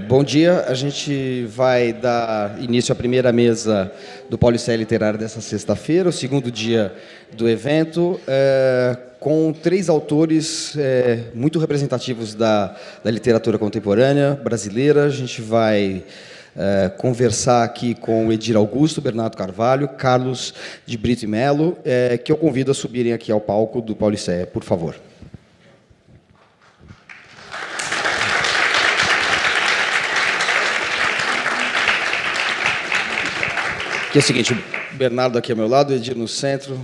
Bom dia, a gente vai dar início à primeira mesa do Pauliceia Literário dessa sexta-feira, o segundo dia do evento, com três autores muito representativos da literatura contemporânea brasileira. A gente vai conversar aqui com Edir Augusto, Bernardo Carvalho, Carlos de Brito e Melo, que eu convido a subirem aqui ao palco do Pauliceia, por favor. Que é o seguinte, o Bernardo aqui ao meu lado, o Edir no centro,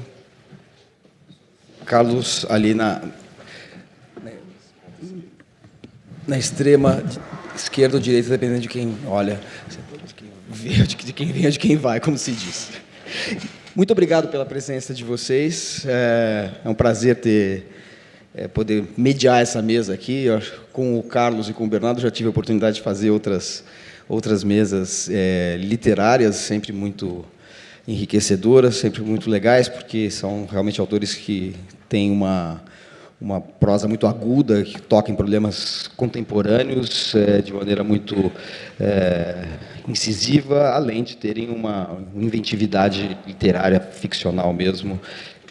Carlos ali na extrema esquerda ou direita, dependendo de quem olha, de quem vem ou de quem vai, como se diz. Muito obrigado pela presença de vocês. É um prazer poder mediar essa mesa aqui. Com o Carlos e com o Bernardo já tive a oportunidade de fazer outras mesas literárias, sempre muito enriquecedoras, sempre muito legais, porque são realmente autores que têm uma prosa muito aguda, que toca em problemas contemporâneos de maneira muito incisiva, além de terem uma inventividade literária, ficcional mesmo,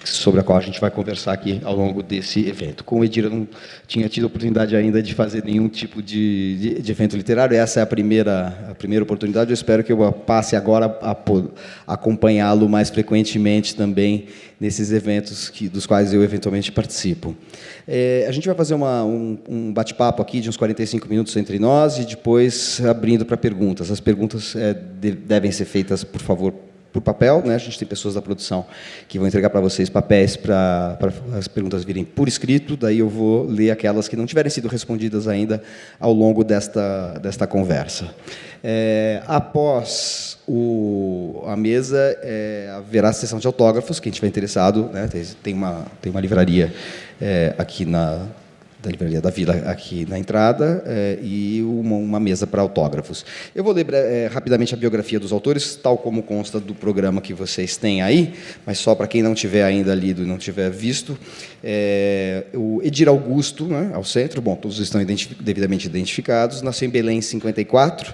sobre a qual a gente vai conversar aqui ao longo desse evento. Com o Edir, eu não tinha tido a oportunidade ainda de fazer nenhum tipo de evento literário. Essa é a primeira oportunidade. Eu espero que eu passe agora a acompanhá-lo mais frequentemente também nesses eventos dos quais eu eventualmente participo. A gente vai fazer um bate-papo aqui de uns 45 minutos entre nós e depois abrindo para perguntas. As perguntas devem ser feitas, por favor, por papel, né? A gente tem pessoas da produção que vão entregar para vocês papéis para as perguntas virem por escrito, daí eu vou ler aquelas que não tiverem sido respondidas ainda ao longo desta conversa. Após a mesa, haverá a sessão de autógrafos, quem estiver interessado, né? Tem uma livraria aqui da Livraria da Vila, aqui na entrada, e uma mesa para autógrafos. Eu vou ler rapidamente a biografia dos autores, tal como consta do programa que vocês têm aí, mas só para quem não tiver ainda lido e não tiver visto. O Edir Augusto, né, ao centro, bom, todos estão devidamente identificados, nasceu em Belém em 54,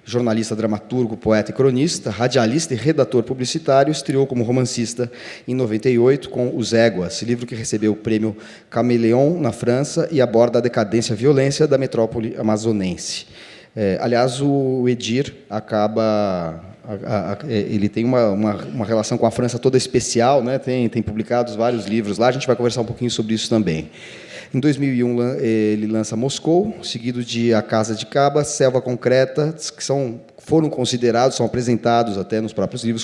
jornalista, dramaturgo, poeta e cronista, radialista e redator publicitário, estreou como romancista em 98 com Os Éguas, livro que recebeu o prêmio Caméléon na França e aborda a decadência e a violência da metrópole amazonense. Aliás, o Edir ele tem uma relação com a França toda especial, né? Tem publicados vários livros lá, a gente vai conversar um pouquinho sobre isso também. Em 2001, ele lança Moscou, seguido de A Casa de Caba, Selva Concreta, que foram considerados, são apresentados até nos próprios livros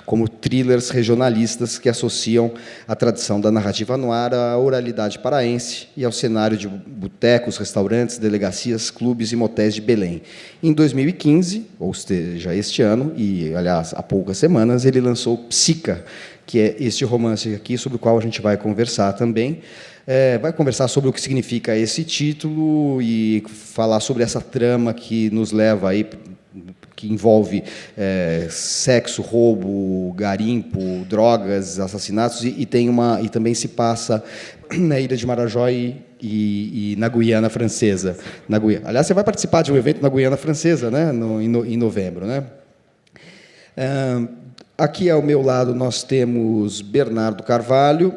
como thrillers regionalistas que associam a tradição da narrativa noir à oralidade paraense e ao cenário de botecos, restaurantes, delegacias, clubes e motéis de Belém. Em 2015, ou seja, este ano, e, aliás, há poucas semanas, ele lançou Psica, que é este romance aqui, sobre o qual a gente vai conversar também. Vai conversar sobre o que significa esse título e falar sobre essa trama que nos leva aí, que envolve sexo, roubo, garimpo, drogas, assassinatos e também se passa na ilha de Marajó e na Guiana Francesa. Aliás, você vai participar de um evento na Guiana Francesa, né, em novembro, né? Aqui ao meu lado nós temos Bernardo Carvalho,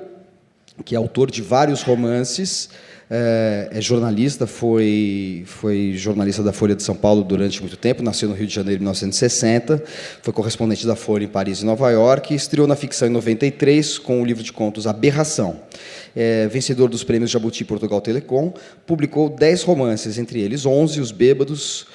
que é autor de vários romances, é jornalista, foi jornalista da Folha de São Paulo durante muito tempo, nasceu no Rio de Janeiro em 1960, foi correspondente da Folha em Paris e Nova York, e estreou na ficção em 93 com o livro de contos Aberração. Vencedor dos prêmios Jabuti Portugal Telecom, publicou 10 romances, entre eles 11 Os Bêbados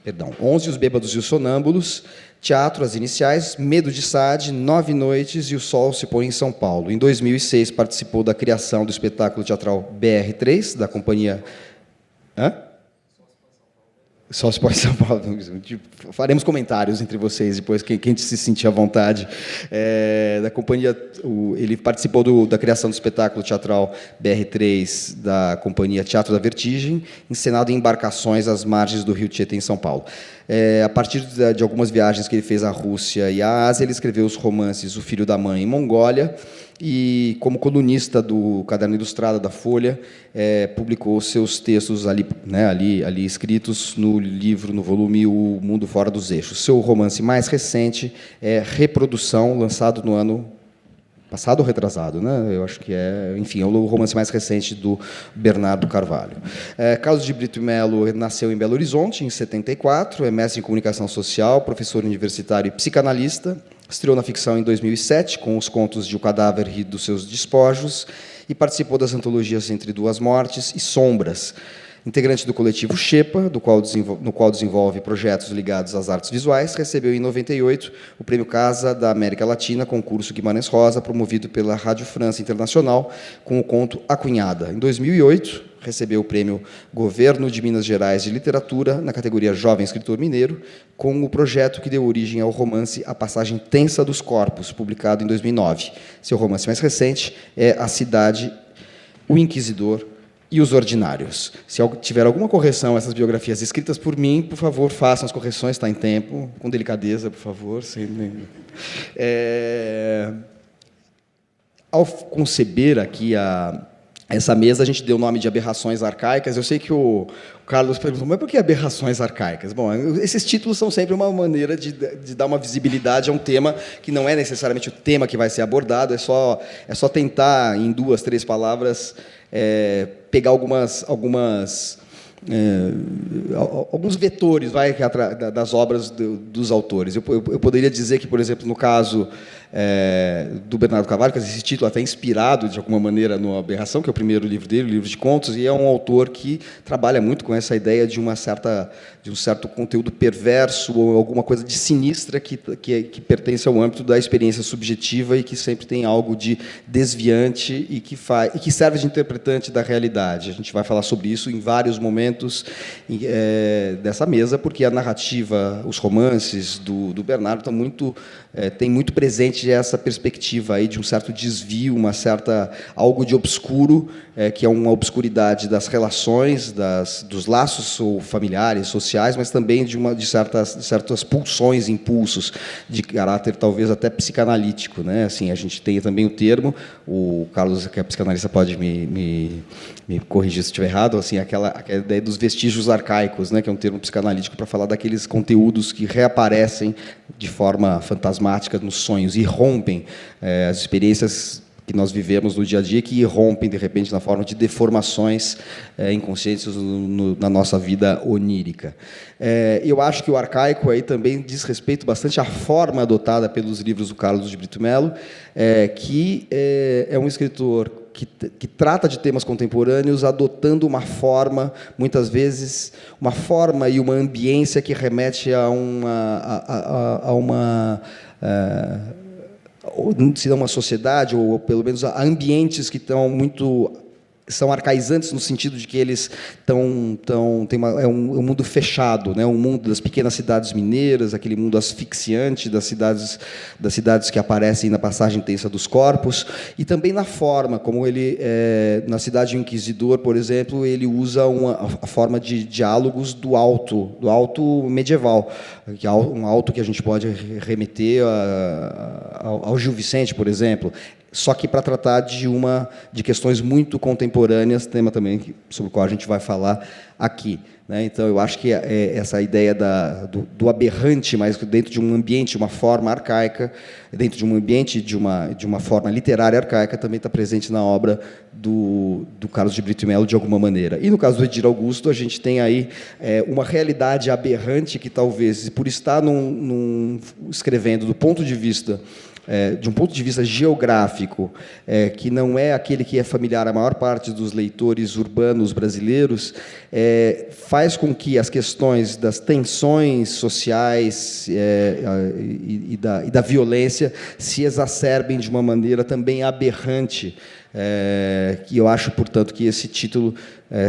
e os Sonâmbulos, Teatro, As Iniciais, Medo de Sade, 9 Noites e O Sol se Põe em São Paulo. Em 2006, participou da criação do espetáculo teatral BR3, da companhia... Só se põe em São Paulo. Faremos comentários entre vocês depois, quem se sentir à vontade. Da companhia, ele participou da criação do espetáculo teatral BR3 da companhia Teatro da Vertigem, encenado em embarcações às margens do Rio Tietê, em São Paulo. A partir de algumas viagens que ele fez à Rússia e à Ásia, ele escreveu os romances O Filho da Mãe em Mongólia, e, como colunista do Caderno Ilustrado da Folha, publicou seus textos ali escritos no no livro, no volume O Mundo Fora dos Eixos. Seu romance mais recente é Reprodução, lançado no ano passado ou retrasado, né? Eu acho que é, enfim, é o romance mais recente do Bernardo Carvalho. Carlos de Brito Melo nasceu em Belo Horizonte, em 74, é mestre em comunicação social, professor universitário e psicanalista. Estreou na ficção em 2007, com os contos de O Cadáver e dos Seus Despojos, e participou das antologias Entre Duas Mortes e Sombras. Integrante do coletivo Xepa, no qual desenvolve projetos ligados às artes visuais, recebeu em 98 o Prêmio Casa da América Latina, concurso Guimarães Rosa, promovido pela Rádio França Internacional, com o conto A Cunhada. Em 2008, recebeu o Prêmio Governo de Minas Gerais de Literatura, na categoria Jovem Escritor Mineiro, com o projeto que deu origem ao romance A Passagem Tensa dos Corpos, publicado em 2009. Seu romance mais recente é A Cidade, o Inquisidor e Os Ordinários. Se tiver alguma correção a essas biografias escritas por mim, por favor, façam as correções, está em tempo, com delicadeza, por favor. Ao conceber aqui essa mesa, a gente deu o nome de Aberrações Arcaicas. Eu sei que o Carlos perguntou, mas por que aberrações arcaicas? Bom, esses títulos são sempre uma maneira de dar uma visibilidade a um tema que não é necessariamente o tema que vai ser abordado, é só tentar, em 2, 3 palavras, pegar alguns vetores das obras dos autores. Eu poderia dizer que, por exemplo, no caso do Bernardo Carvalho, que esse título até inspirado, de alguma maneira, no Aberração, que é o primeiro livro dele, o livro de contos, e é um autor que trabalha muito com essa ideia de um certo conteúdo perverso ou alguma coisa de sinistra que pertence ao âmbito da experiência subjetiva e que sempre tem algo de desviante e que serve de interpretante da realidade. A gente vai falar sobre isso em vários momentos dessa mesa, porque a narrativa, os romances do Bernardo tem muito presente essa perspectiva aí de um certo desvio, algo de obscuro, que é uma obscuridade das relações, dos laços ou familiares, sociais, mas também de certas pulsões, impulsos de caráter talvez até psicanalítico, né? Assim, a gente tem também o termo, o Carlos, que é psicanalista, pode me corrigir se estiver errado, assim, aquela ideia dos vestígios arcaicos, né? Que é um termo psicanalítico para falar daqueles conteúdos que reaparecem de forma fantasmática nos sonhos e rompem as experiências que nós vivemos no dia a dia, que irrompem, de repente, na forma de deformações inconscientes na nossa vida onírica. Eu acho que o arcaico aí também diz respeito bastante à forma adotada pelos livros do Carlos de Brito Melo, que é um escritor que trata de temas contemporâneos adotando uma forma, muitas vezes, uma forma e uma ambiência que remete se não uma sociedade, ou pelo menos a ambientes que são arcaizantes no sentido de que eles é um mundo fechado, né? Um mundo das pequenas cidades mineiras, aquele mundo asfixiante das cidades que aparecem na Passagem Tensa dos Corpos, e também na forma, como ele, na Cidade do Inquisidor, por exemplo, ele usa a forma de diálogos do alto medieval, que é um alto que a gente pode remeter ao Gil Vicente, por exemplo, só que para tratar de questões muito contemporâneas, tema também sobre o qual a gente vai falar aqui, né? Então, eu acho que essa ideia do aberrante, mas dentro de um ambiente, uma forma arcaica, dentro de um ambiente de uma forma literária arcaica, também está presente na obra do Carlos de Brito Melo, de alguma maneira. E, no caso do Edir Augusto, a gente tem aí uma realidade aberrante que, talvez, por estar escrevendo do ponto de vista de um ponto de vista geográfico, que não é aquele que é familiar à maior parte dos leitores urbanos brasileiros, faz com que as questões das tensões sociais e da violência se exacerbem de uma maneira também aberrante, que eu acho, portanto, que esse título,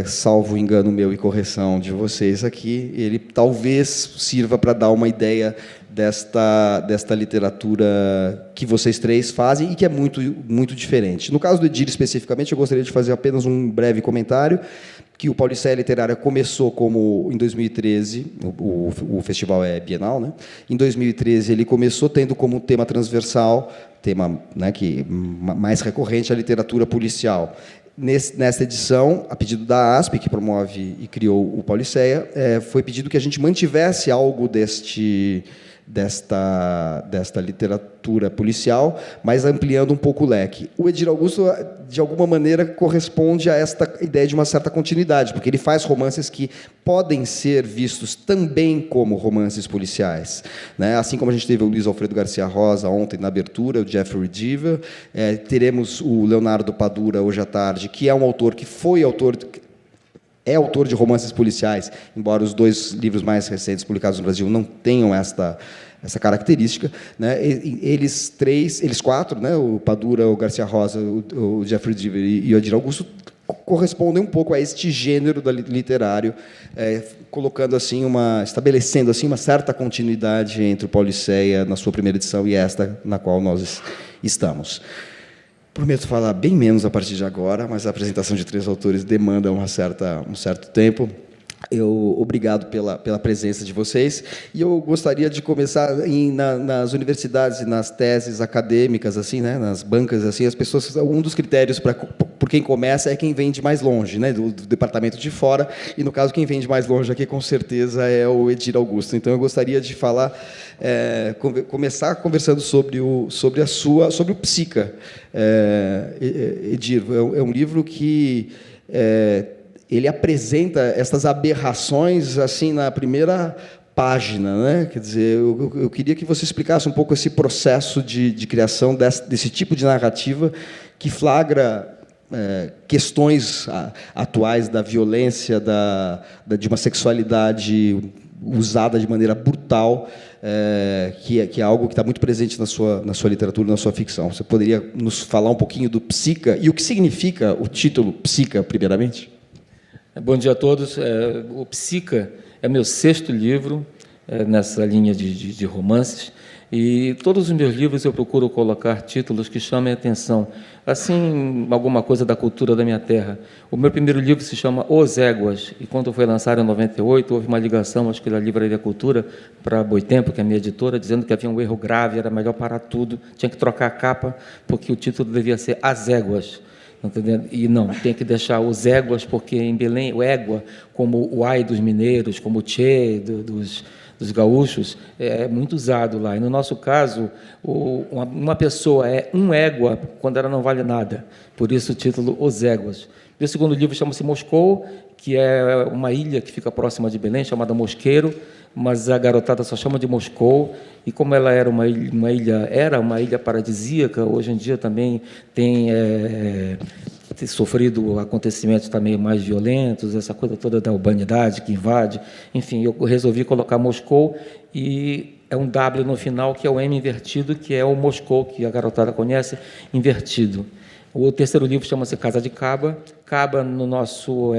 salvo engano meu e correção de vocês aqui, ele talvez sirva para dar uma ideia desta literatura que vocês três fazem e que é muito, muito diferente. No caso do Edir, especificamente, eu gostaria de fazer apenas um breve comentário, que o Pauliceia Literária começou como, em 2013, o festival é bienal, né? Em 2013, ele começou tendo como tema transversal, tema, né, que mais recorrente, a literatura policial. Nesta edição, a pedido da ASP, que promove e criou o Pauliceia, foi pedido que a gente mantivesse algo desta literatura policial, mas ampliando um pouco o leque. O Edir Augusto, de alguma maneira, corresponde a esta ideia de uma certa continuidade, porque ele faz romances que podem ser vistos também como romances policiais, né? Assim como a gente teve o Luiz Alfredo Garcia Rosa ontem na abertura, o Jeffrey Deaver, teremos o Leonardo Padura hoje à tarde, que é um autor que é autor de romances policiais, embora os 2 livros mais recentes publicados no Brasil não tenham essa característica, né? Eles 4, né? O Padura, o Garcia Rosa, o Jeffrey Deaver e o Edir Augusto, correspondem um pouco a este gênero literário, colocando assim estabelecendo assim uma certa continuidade entre o Pauliceia na sua primeira edição e esta na qual nós estamos. Prometo falar bem menos a partir de agora, mas a apresentação de 3 autores demanda um certo tempo. Obrigado pela presença de vocês. E eu gostaria de começar nas universidades e nas teses acadêmicas, assim, né, nas bancas, assim, as pessoas, um dos critérios por quem começa é quem vem de mais longe, né, do departamento de fora. E no caso quem vem de mais longe aqui, com certeza, é o Edir Augusto. Então eu gostaria de começar conversando sobre o Psica. Edir, é um livro que ele apresenta essas aberrações assim na primeira página, né? Quer dizer, eu queria que você explicasse um pouco esse processo de criação desse tipo de narrativa que flagra questões atuais da violência, de uma sexualidade usada de maneira brutal, que é algo que está muito presente na sua literatura, na sua ficção. Você poderia nos falar um pouquinho do Psica e o que significa o título Psica, primeiramente? Bom dia a todos. O Psica é meu 6º livro nessa linha de romances, e todos os meus livros eu procuro colocar títulos que chamem a atenção, assim, alguma coisa da cultura da minha terra. O meu primeiro livro se chama Os Éguas, e quando foi lançado em 98, houve uma ligação, acho que da Livraria Cultura, para a Boitempo, que é a minha editora, dizendo que havia um erro grave, era melhor parar tudo, tinha que trocar a capa, porque o título devia ser As Éguas. Entendendo? E não, tem que deixar os éguas, porque em Belém, o égua, como o ai dos mineiros, como o tchê dos gaúchos, é muito usado lá. E, no nosso caso, uma pessoa é um égua quando ela não vale nada. Por isso o título Os Éguas. O segundo livro chama-se Moscou, que é uma ilha que fica próxima de Belém, chamada Mosqueiro, mas a garotada só chama de Moscou, e como ela era uma ilha paradisíaca, hoje em dia também tem sofrido acontecimentos também mais violentos, essa coisa toda da urbanidade que invade. Enfim, eu resolvi colocar Moscou, e é um W no final, que é o M invertido, que é o Moscou, que a garotada conhece, invertido. O terceiro livro chama-se Casa de Caba. Caba, no nosso,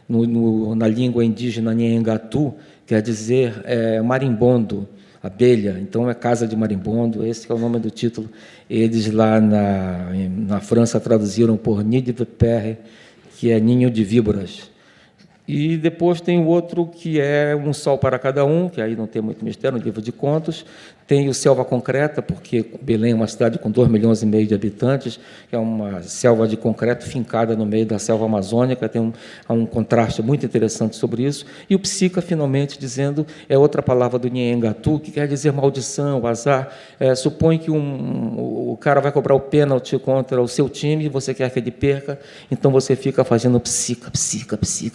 na língua indígena Nhenengatu, quer dizer marimbondo, abelha. Então, é Casa de Marimbondo, esse é o nome do título. Eles lá na França traduziram por Nid de Vipère, que é ninho de víboras. E depois tem o outro, que é Um Sol para Cada Um, que aí não tem muito mistério, um livro de contos. Tem o Selva Concreta, porque Belém é uma cidade com 2,5 milhões de habitantes, que é uma selva de concreto fincada no meio da selva amazônica, tem um contraste muito interessante sobre isso. E o Psica, finalmente, dizendo, é outra palavra do Nhenengatu, que quer dizer maldição, azar. Supõe que o cara vai cobrar o pênalti contra o seu time, e você quer que ele perca, então você fica fazendo psica,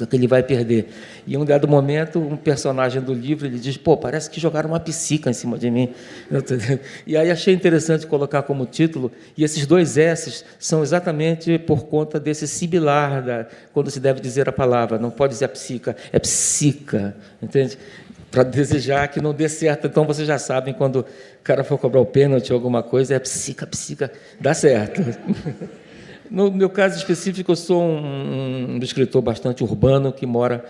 que ele vai perder. E, em um dado momento, um personagem do livro, ele diz, parece que jogaram uma psica em cima de mim. E aí achei interessante colocar como título, e esses 2 S's são exatamente por conta desse sibilar, quando se deve dizer a palavra, não pode dizer a psica, é psica, entende? Para desejar que não dê certo. Então, vocês já sabem, quando o cara for cobrar o pênalti ou alguma coisa, é psica, dá certo. No meu caso específico, eu sou um escritor bastante urbano que mora,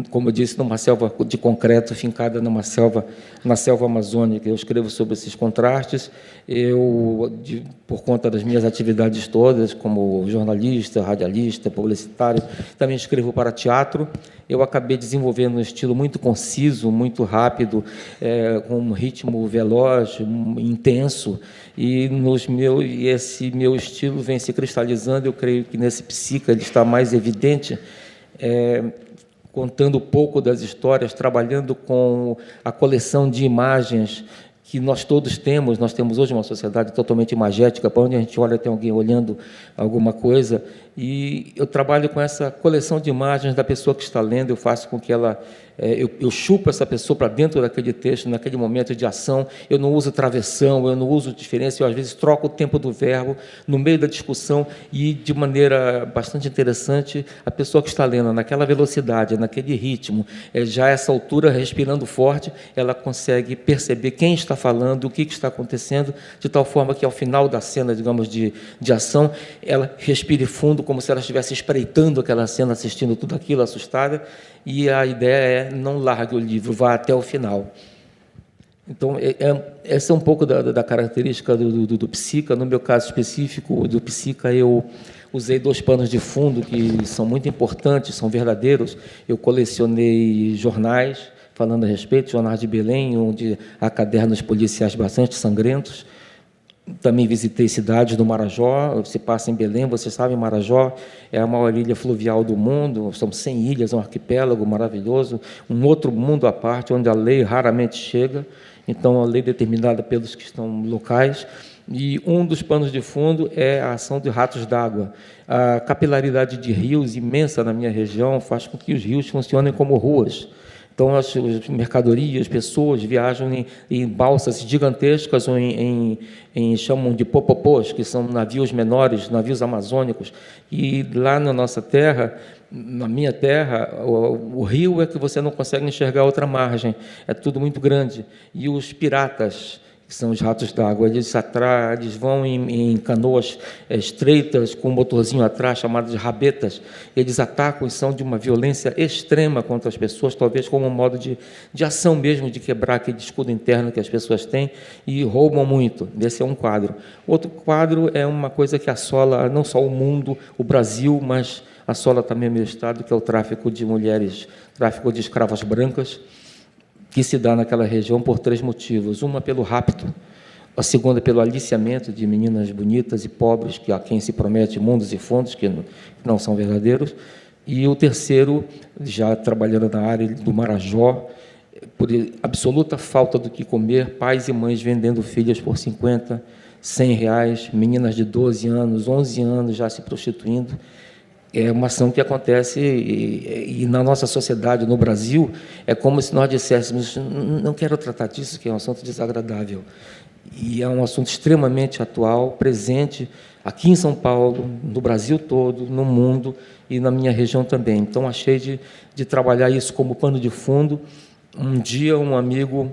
como eu disse, numa selva de concreto, fincada na selva amazônica. Eu escrevo sobre esses contrastes. Por conta das minhas atividades todas, como jornalista, radialista, publicitário, também escrevo para teatro. Eu acabei desenvolvendo um estilo muito conciso, muito rápido, com um ritmo veloz, intenso, e esse meu estilo vem se cristalizando. Eu creio que nesse Psica ele está mais evidente, contando um pouco das histórias, trabalhando com a coleção de imagens que nós todos temos. Nós temos hoje uma sociedade totalmente imagética, para onde a gente olha tem alguém olhando alguma coisa, e eu trabalho com essa coleção de imagens da pessoa que está lendo. Eu faço com que ela... Eu chupo essa pessoa para dentro daquele texto, naquele momento de ação. Eu não uso travessão, eu não uso diferença, eu, às vezes, troco o tempo do verbo no meio da discussão, e, de maneira bastante interessante, a pessoa que está lendo, naquela velocidade, naquele ritmo, já a essa altura, respirando forte, ela consegue perceber quem está falando, o que está acontecendo, de tal forma que, ao final da cena, digamos, de ação, ela respire fundo, como se ela estivesse espreitando aquela cena, assistindo tudo aquilo, assustada, e a ideia é: não largue o livro, vá até o final. Então, essa é um pouco da característica do Psica. No meu caso específico do Psica, eu usei 2 panos de fundo que são muito importantes, são verdadeiros. Eu colecionei jornais falando a respeito, jornais de Belém, onde há cadernos policiais bastante sangrentos. Também visitei cidades do Marajó. Se passa em Belém, você sabe, Marajó é a maior ilha fluvial do mundo, são 100 ilhas, é um arquipélago maravilhoso, um outro mundo à parte, onde a lei raramente chega. Então, a lei determinada pelos que estão locais. E um dos panos de fundo é a ação de ratos d'água. A capilaridade de rios imensa na minha região faz com que os rios funcionem como ruas. Então, as mercadorias, pessoas viajam em balsas gigantescas, ou chamam de popopós, que são navios menores, navios amazônicos. E lá na nossa terra, na minha terra, o rio é que você não consegue enxergar outra margem, é tudo muito grande. E os piratas, que são os ratos d'água, eles vão em canoas estreitas, com um motorzinho atrás, chamados de rabetas. Eles atacam e são de uma violência extrema contra as pessoas, talvez como um modo de ação mesmo, de quebrar aquele escudo interno que as pessoas têm, e roubam muito. Esse é um quadro. Outro quadro é uma coisa que assola não só o mundo, o Brasil, mas assola também o meu estado, que é o tráfico de mulheres, tráfico de escravas brancas, que se dá naquela região por 3 motivos. Uma, pelo rapto; a segunda, pelo aliciamento de meninas bonitas e pobres, a quem se promete mundos e fundos que não são verdadeiros; e o terceiro, já trabalhando na área do Marajó, por absoluta falta do que comer, pais e mães vendendo filhas por 50, 100 reais, meninas de 12 anos, 11 anos já se prostituindo. É uma ação que acontece, e na nossa sociedade, no Brasil, é como se nós disséssemos: não quero tratar disso, que é um assunto desagradável. E é um assunto extremamente atual, presente aqui em São Paulo, no Brasil todo, no mundo e na minha região também. Então, achei de trabalhar isso como pano de fundo. Um dia, um amigo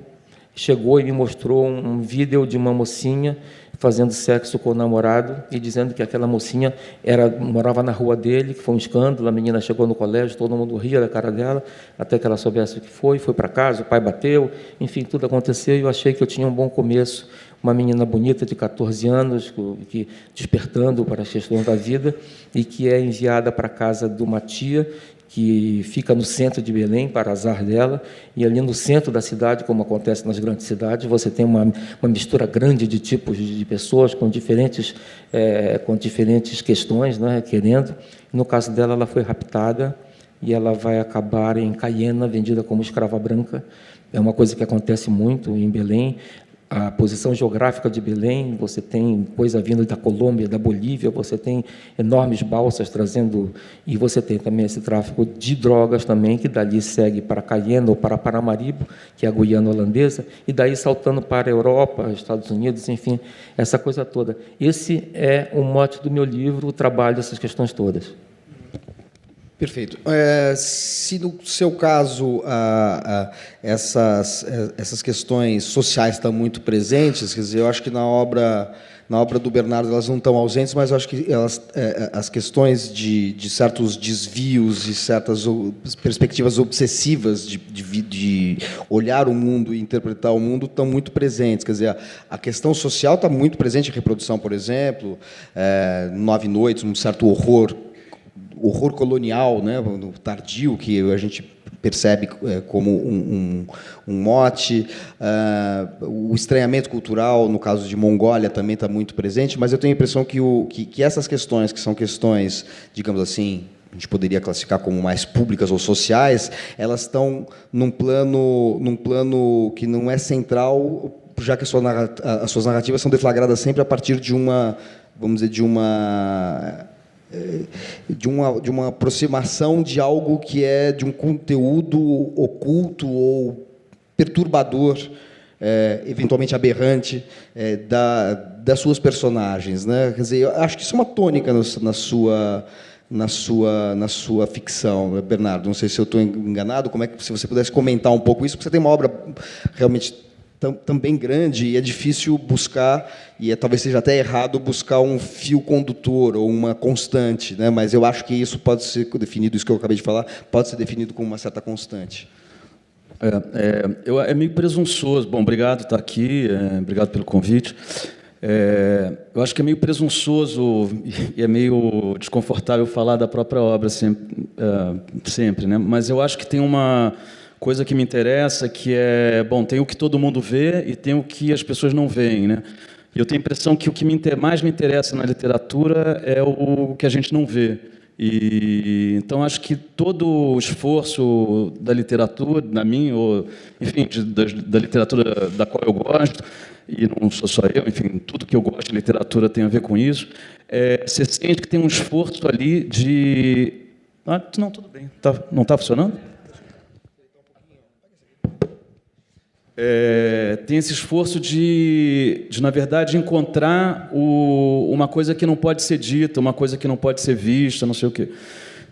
chegou e me mostrou um vídeo de uma mocinha fazendo sexo com o namorado, e dizendo que aquela mocinha morava na rua dele, que foi um escândalo. A menina chegou no colégio, todo mundo ria da cara dela, até que ela soubesse o que foi para casa, o pai bateu, enfim, tudo aconteceu, e eu achei que eu tinha um bom começo. Uma menina bonita de 14 anos, que despertando para as questões da vida, e que é enviada para a casa de uma tia, que fica no centro de Belém, para azar dela, e ali no centro da cidade, como acontece nas grandes cidades, você tem uma mistura grande de tipos de pessoas com diferentes questões, né, querendo. No caso dela, ela foi raptada, e ela vai acabar em Caiena, vendida como escrava branca. É uma coisa que acontece muito em Belém. A posição geográfica de Belém, você tem coisa vindo da Colômbia, da Bolívia, você tem enormes balsas trazendo, e você tem também esse tráfico de drogas também, que dali segue para Caiena ou para Paramaribo, que é a Guiana holandesa, e daí saltando para a Europa, Estados Unidos, enfim, essa coisa toda. Esse é o mote do meu livro, o trabalho dessas questões todas. Perfeito. Se no seu caso essas questões sociais estão muito presentes, quer dizer, eu acho que na obra do Bernardo elas não estão ausentes, mas eu acho que as questões de certos desvios e certas perspectivas obsessivas de olhar o mundo e interpretar o mundo estão muito presentes. Quer dizer, a questão social está muito presente em Reprodução, por exemplo, Nove Noites, um certo horror colonial, né, no tardio, que a gente percebe como um mote. O estranhamento cultural, no caso de Mongólia, também está muito presente, mas eu tenho a impressão que essas questões, que são questões, digamos assim, a gente poderia classificar como mais públicas ou sociais, elas estão num plano que não é central, já que as suas narrativas são deflagradas sempre a partir de uma, vamos dizer, de uma aproximação de algo que é de um conteúdo oculto ou perturbador, eventualmente aberrante, das suas personagens, né? Quer dizer, eu acho que isso é uma tônica na sua ficção, Bernardo. Não sei se eu estou enganado. Como é que, se você pudesse comentar um pouco isso, porque você tem uma obra realmente também grande, e é difícil buscar, e talvez seja até errado buscar um fio condutor ou uma constante, né? Mas eu acho que isso pode ser definido, isso que eu acabei de falar, pode ser definido como uma certa constante. É meio presunçoso. Bom, obrigado por estar aqui, obrigado pelo convite. Eu acho que é meio presunçoso e é meio desconfortável falar da própria obra sempre, né? Mas eu acho que tem uma coisa que me interessa, que bom, tem o que todo mundo vê e tem o que as pessoas não veem, né? E eu tenho a impressão que o que mais me interessa na literatura é o que a gente não vê. E então acho que todo o esforço da literatura, na minha, ou enfim, da literatura da qual eu gosto, e não sou só eu, enfim, tudo que eu gosto de literatura tem a ver com isso, você sente que tem um esforço ali de... não, tudo bem. Não está funcionando? Tem esse esforço de, na verdade, encontrar uma coisa que não pode ser dita, uma coisa que não pode ser vista, não sei o quê.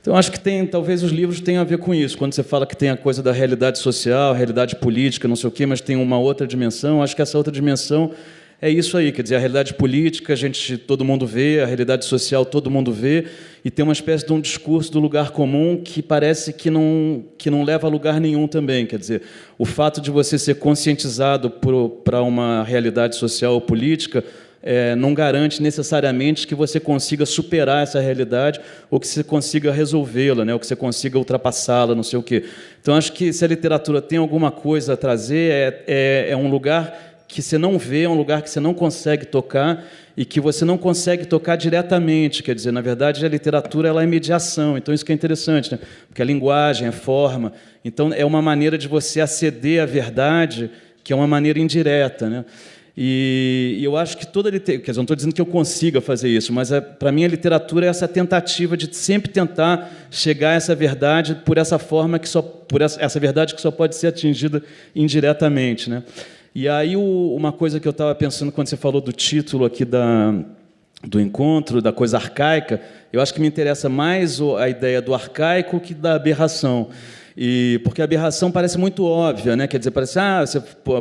Então, acho que talvez os livros tenham a ver com isso. Quando você fala que tem a coisa da realidade social, realidade política, não sei o quê, mas tem uma outra dimensão, acho que essa outra dimensão é isso aí, quer dizer, a realidade política todo mundo vê, a realidade social todo mundo vê, e tem uma espécie de um discurso do lugar comum que parece que não leva a lugar nenhum também. Quer dizer, o fato de você ser conscientizado para uma realidade social ou política não garante necessariamente que você consiga superar essa realidade ou que você consiga resolvê-la, né, ou que você consiga ultrapassá-la, não sei o quê. Então, acho que se a literatura tem alguma coisa a trazer, é um lugar que você não vê, é um lugar que você não consegue tocar e que você não consegue tocar diretamente. Quer dizer, na verdade, a literatura ela é mediação, então isso que é interessante, né? Porque a linguagem, a forma, então é uma maneira de você aceder à verdade que é uma maneira indireta, né? E eu acho que toda literatura, quer dizer, não estou dizendo que eu consiga fazer isso, mas para mim a literatura é essa tentativa de sempre tentar chegar a essa verdade por essa forma por essa verdade que só pode ser atingida indiretamente, né? E aí uma coisa que eu estava pensando quando você falou do título aqui do encontro, da coisa arcaica, eu acho que me interessa mais a ideia do arcaico que da aberração. Porque a aberração parece muito óbvia, né? Quer dizer, parece,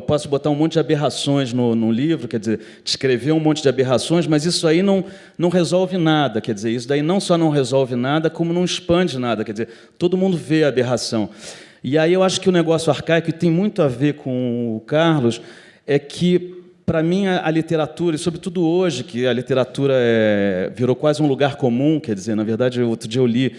posso botar um monte de aberrações no livro, quer dizer, descrever um monte de aberrações, mas isso aí não resolve nada, quer dizer, isso daí não só não resolve nada, como não expande nada, quer dizer, todo mundo vê a aberração. E aí eu acho que o negócio arcaico, e tem muito a ver com o Carlos, é que, para mim, a literatura, e sobretudo hoje, que a literatura virou quase um lugar comum, quer dizer, na verdade, outro dia eu li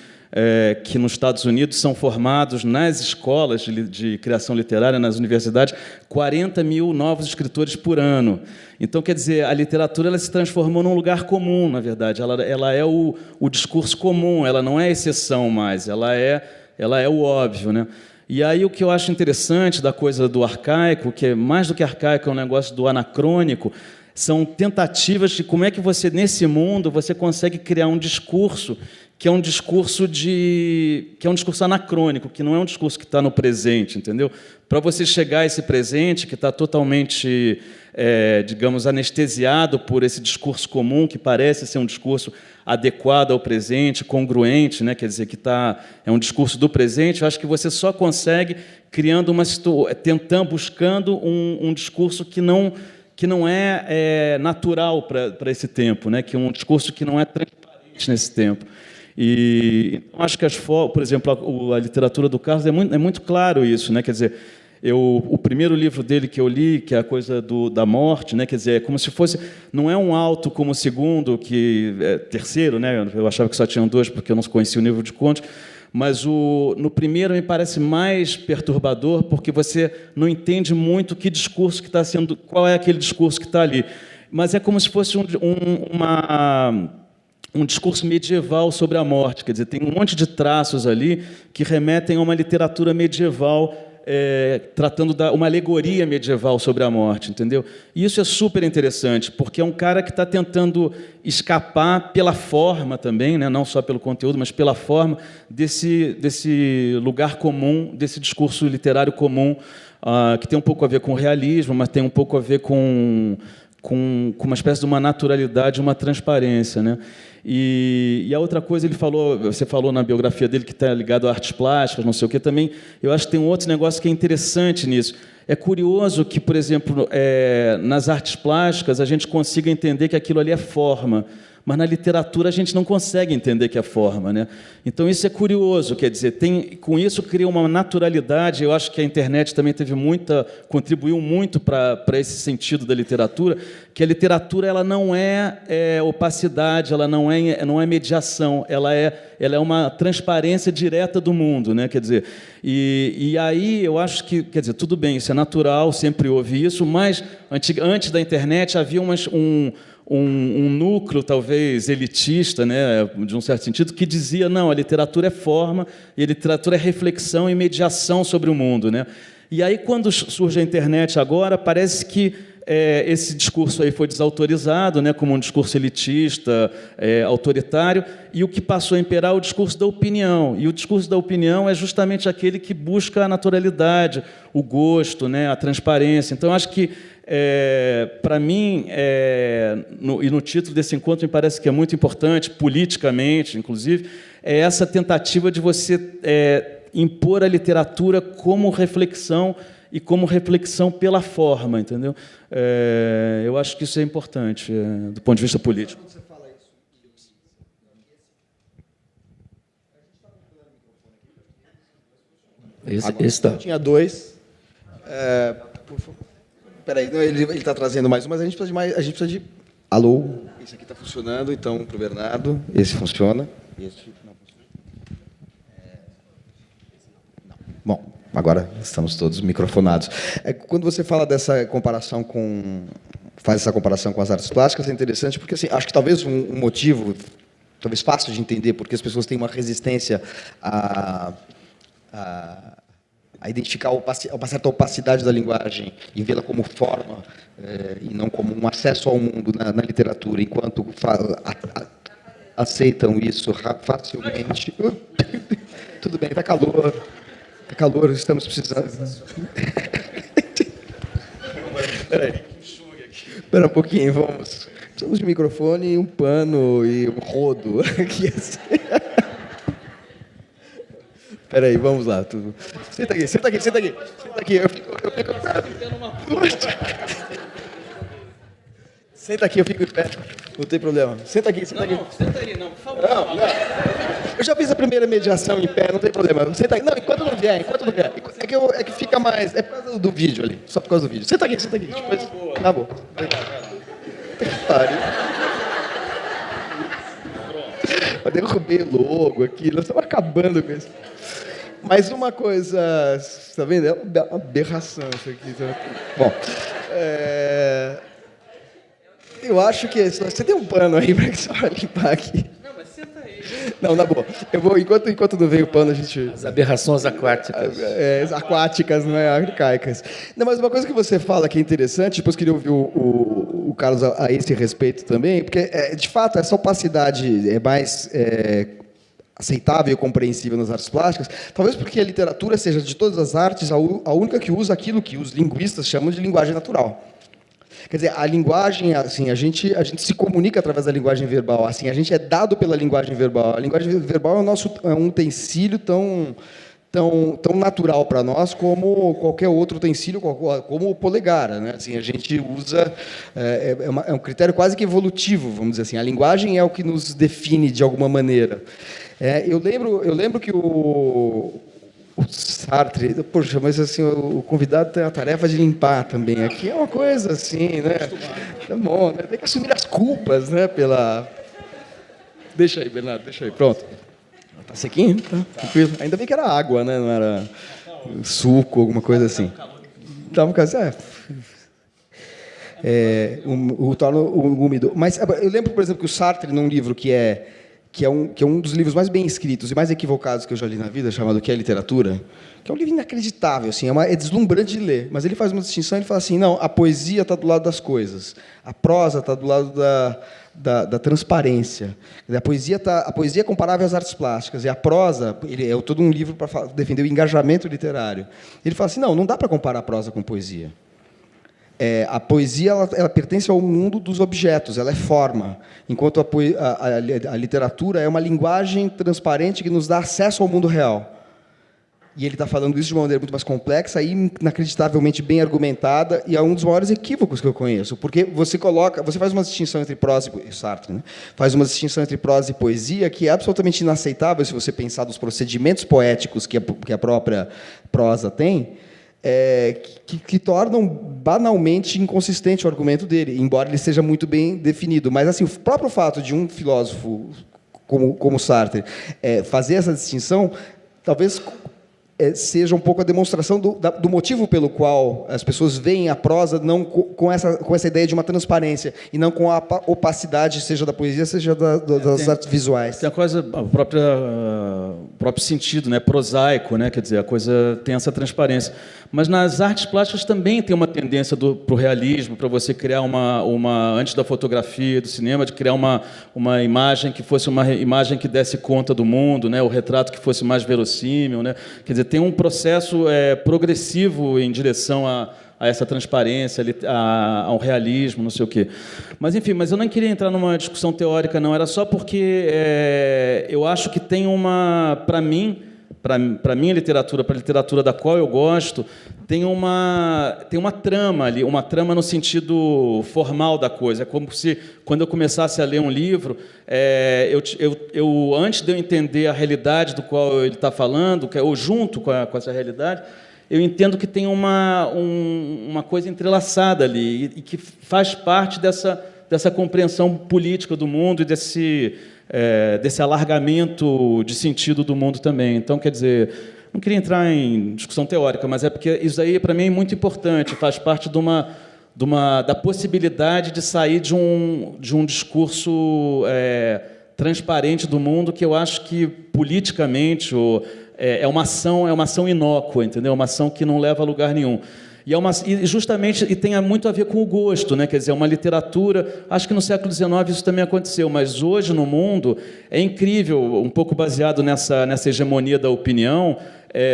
que nos Estados Unidos são formados nas escolas de criação literária, nas universidades, 40 mil novos escritores por ano. Então, quer dizer, a literatura ela se transformou num lugar comum, na verdade. Ela é o discurso comum, ela não é exceção mais, ela é o óbvio, né? E aí o que eu acho interessante da coisa do arcaico, que é mais do que arcaico, é um negócio do anacrônico, são tentativas de como é que você, nesse mundo, você consegue criar um discurso que é um discurso anacrônico, que não é um discurso que está no presente, entendeu? Para você chegar a esse presente que está totalmente, digamos, anestesiado por esse discurso comum, que parece ser um discurso adequado ao presente, congruente, né? Quer dizer, que é um discurso do presente, eu acho que você só consegue criando buscando um discurso que não é natural para esse tempo, né? Que é um discurso que não é transparente nesse tempo. E acho que por exemplo, a literatura do Carlos é muito claro isso, né? Quer dizer, o primeiro livro dele que eu li, que é a coisa da morte, né? Quer dizer, é como se fosse, não é um auto como o segundo, que é terceiro, né? Eu achava que só tinham dois porque eu não conhecia o livro de contos, mas no primeiro me parece mais perturbador porque você não entende muito que discurso que está sendo, qual é aquele discurso que está ali, mas é como se fosse um discurso medieval sobre a morte, quer dizer, tem um monte de traços ali que remetem a uma literatura medieval, tratando uma alegoria medieval sobre a morte, entendeu? E isso é super interessante, porque é um cara que está tentando escapar pela forma também, né? Não só pelo conteúdo, mas pela forma desse lugar comum, desse discurso literário comum, que tem um pouco a ver com o realismo, mas tem um pouco a ver com uma espécie de uma naturalidade, uma transparência, né? E a outra coisa, você falou na biografia dele que está ligado a artes plásticas, não sei o quê, também, eu acho que tem um outro negócio que é interessante nisso. É curioso que, por exemplo, nas artes plásticas a gente consiga entender que aquilo ali é forma, mas na literatura a gente não consegue entender que é forma, né? Então isso é curioso, quer dizer, com isso cria uma naturalidade. Eu acho que a internet também contribuiu muito para esse sentido da literatura, que a literatura ela não é opacidade, ela não é mediação, ela é uma transparência direta do mundo, né? Quer dizer, e aí eu acho que, quer dizer, tudo bem, isso é natural, sempre houve isso, mas antes da internet havia um núcleo, talvez, elitista, né, de um certo sentido, que dizia, não, a literatura é forma, e a literatura é reflexão e mediação sobre o mundo, né? E aí, quando surge a internet agora, parece que esse discurso aí foi desautorizado, né, como um discurso elitista, autoritário, e o que passou a imperar é o discurso da opinião. E o discurso da opinião é justamente aquele que busca a naturalidade, o gosto, né, a transparência. Então, acho que, para mim, e no título desse encontro, me parece que é muito importante, politicamente, inclusive, é essa tentativa de você impor a literatura como reflexão e como reflexão pela forma, entendeu? Eu acho que isso é importante, do ponto de vista político. Esse tá. Tinha dois. Por favor. Espera aí, ele está trazendo mais um, mas a gente precisa de... Alô? Esse aqui está funcionando, então, para o Bernardo. Esse funciona. Esse não funciona. Não. Bom, agora estamos todos microfonados. Quando você fala dessa comparação faz essa comparação com as artes plásticas, é interessante, porque assim, acho que talvez um motivo, talvez fácil de entender, porque as pessoas têm uma resistência a identificar uma certa opacidade da linguagem e vê-la como forma e não como um acesso ao mundo na literatura, enquanto aceitam isso facilmente. Tudo bem, está calor, estamos precisando. Espera um pouquinho, vamos. Precisamos de microfone, um pano e um rodo. Aqui assim. Espera aí, vamos lá. Senta aqui. Eu fico em pé. Senta aqui, eu fico em pé. Não tem problema. Senta aqui. Não, senta aí, não, por favor. Não. Eu já fiz a primeira mediação em pé, não tem problema. Senta aí. Não, enquanto não vier. É que fica mais... É por causa do vídeo ali. Só por causa do vídeo. Senta aqui. Depois... Tá bom. Pare. Eu derrubei o logo aqui. Nós estamos acabando com isso. Mas uma coisa, está vendo? É uma aberração isso aqui. Bom, eu acho que você tem um pano aí para só limpar aqui. Não, mas senta aí. Não, na boa. Eu vou enquanto não vem o pano a gente. As aberrações aquáticas. Aquáticas, não é arcaicas. Não, mas uma coisa que você fala que é interessante, depois queria ouvir o Carlos a esse respeito também, porque de fato essa opacidade é mais aceitável e compreensível nas artes plásticas, talvez porque a literatura seja, de todas as artes, a única que usa aquilo que os linguistas chamam de linguagem natural. Quer dizer, a linguagem, assim, a gente se comunica através da linguagem verbal, assim, a gente é dado pela linguagem verbal. A linguagem verbal é um utensílio tão natural para nós como qualquer outro utensílio, como o polegar, né? Assim, a gente usa, é um critério quase que evolutivo, vamos dizer assim. A linguagem é o que nos define de alguma maneira. Eu lembro que o Sartre, poxa, mas assim, o convidado tem a tarefa de limpar também. Aqui é uma coisa assim, né? Tá bom, né? Tem que assumir as culpas, né? Deixa aí, Bernardo, deixa aí, pronto. Tá sequinho? Tá tranquilo. Ainda bem que era água, né? Não era suco, alguma coisa assim. Então, o torna úmido. Mas eu lembro, por exemplo, que o Sartre, num livro que é um dos livros mais bem escritos e mais equivocados que eu já li na vida, chamado Que é Literatura, que é um livro inacreditável, assim, é deslumbrante de ler, mas ele faz uma distinção, ele fala assim, não, a poesia está do lado das coisas, a prosa está do lado da transparência. A poesia é comparável às artes plásticas, e a prosa, ele é todo um livro para defender o engajamento literário. Ele fala assim, não dá para comparar a prosa com poesia. A poesia ela pertence ao mundo dos objetos, ela é forma, enquanto a literatura é uma linguagem transparente que nos dá acesso ao mundo real. E ele está falando isso de uma maneira muito mais complexa e inacreditavelmente bem argumentada, e é um dos maiores equívocos que eu conheço, porque você faz uma distinção entre prosa e Sartre, né? Faz uma distinção entre prosa e poesia que é absolutamente inaceitável se você pensar nos procedimentos poéticos que a própria prosa tem. Que tornam banalmente inconsistente o argumento dele, embora ele seja muito bem definido. Mas assim, o próprio fato de um filósofo como Sartre fazer essa distinção, talvez seja um pouco a demonstração do motivo pelo qual as pessoas veem a prosa não com essa ideia de uma transparência, e não com a opacidade, seja da poesia, seja das artes visuais. Tem a coisa, o próprio sentido, né, prosaico, né, quer dizer, a coisa tem essa transparência. Mas nas artes plásticas também tem uma tendência para o realismo, para você criar antes da fotografia, do cinema, de criar uma imagem que fosse uma imagem que desse conta do mundo, né, o retrato que fosse mais verossímil, né, quer dizer, tem um processo progressivo em direção a essa transparência, ao realismo, não sei o quê. Mas, enfim, eu não queria entrar numa discussão teórica, não. Era só porque eu acho que tem para mim, a literatura, para a literatura da qual eu gosto, tem uma trama ali, uma trama no sentido formal da coisa. É como se, quando eu começasse a ler um livro, eu antes de eu entender a realidade do qual ele está falando, ou junto com essa realidade, eu entendo que tem uma coisa entrelaçada ali, e que faz parte dessa compreensão política do mundo e desse alargamento de sentido do mundo também. Então, quer dizer, não queria entrar em discussão teórica, mas é porque isso aí, para mim, é muito importante, faz parte da possibilidade de sair de um discurso transparente do mundo, que eu acho que, politicamente, é uma ação inócua, entendeu? Uma ação que não leva a lugar nenhum. E tem muito a ver com o gosto, né? Quer dizer, uma literatura. Acho que no século XIX isso também aconteceu, mas hoje no mundo é incrível, um pouco baseado nessa hegemonia da opinião.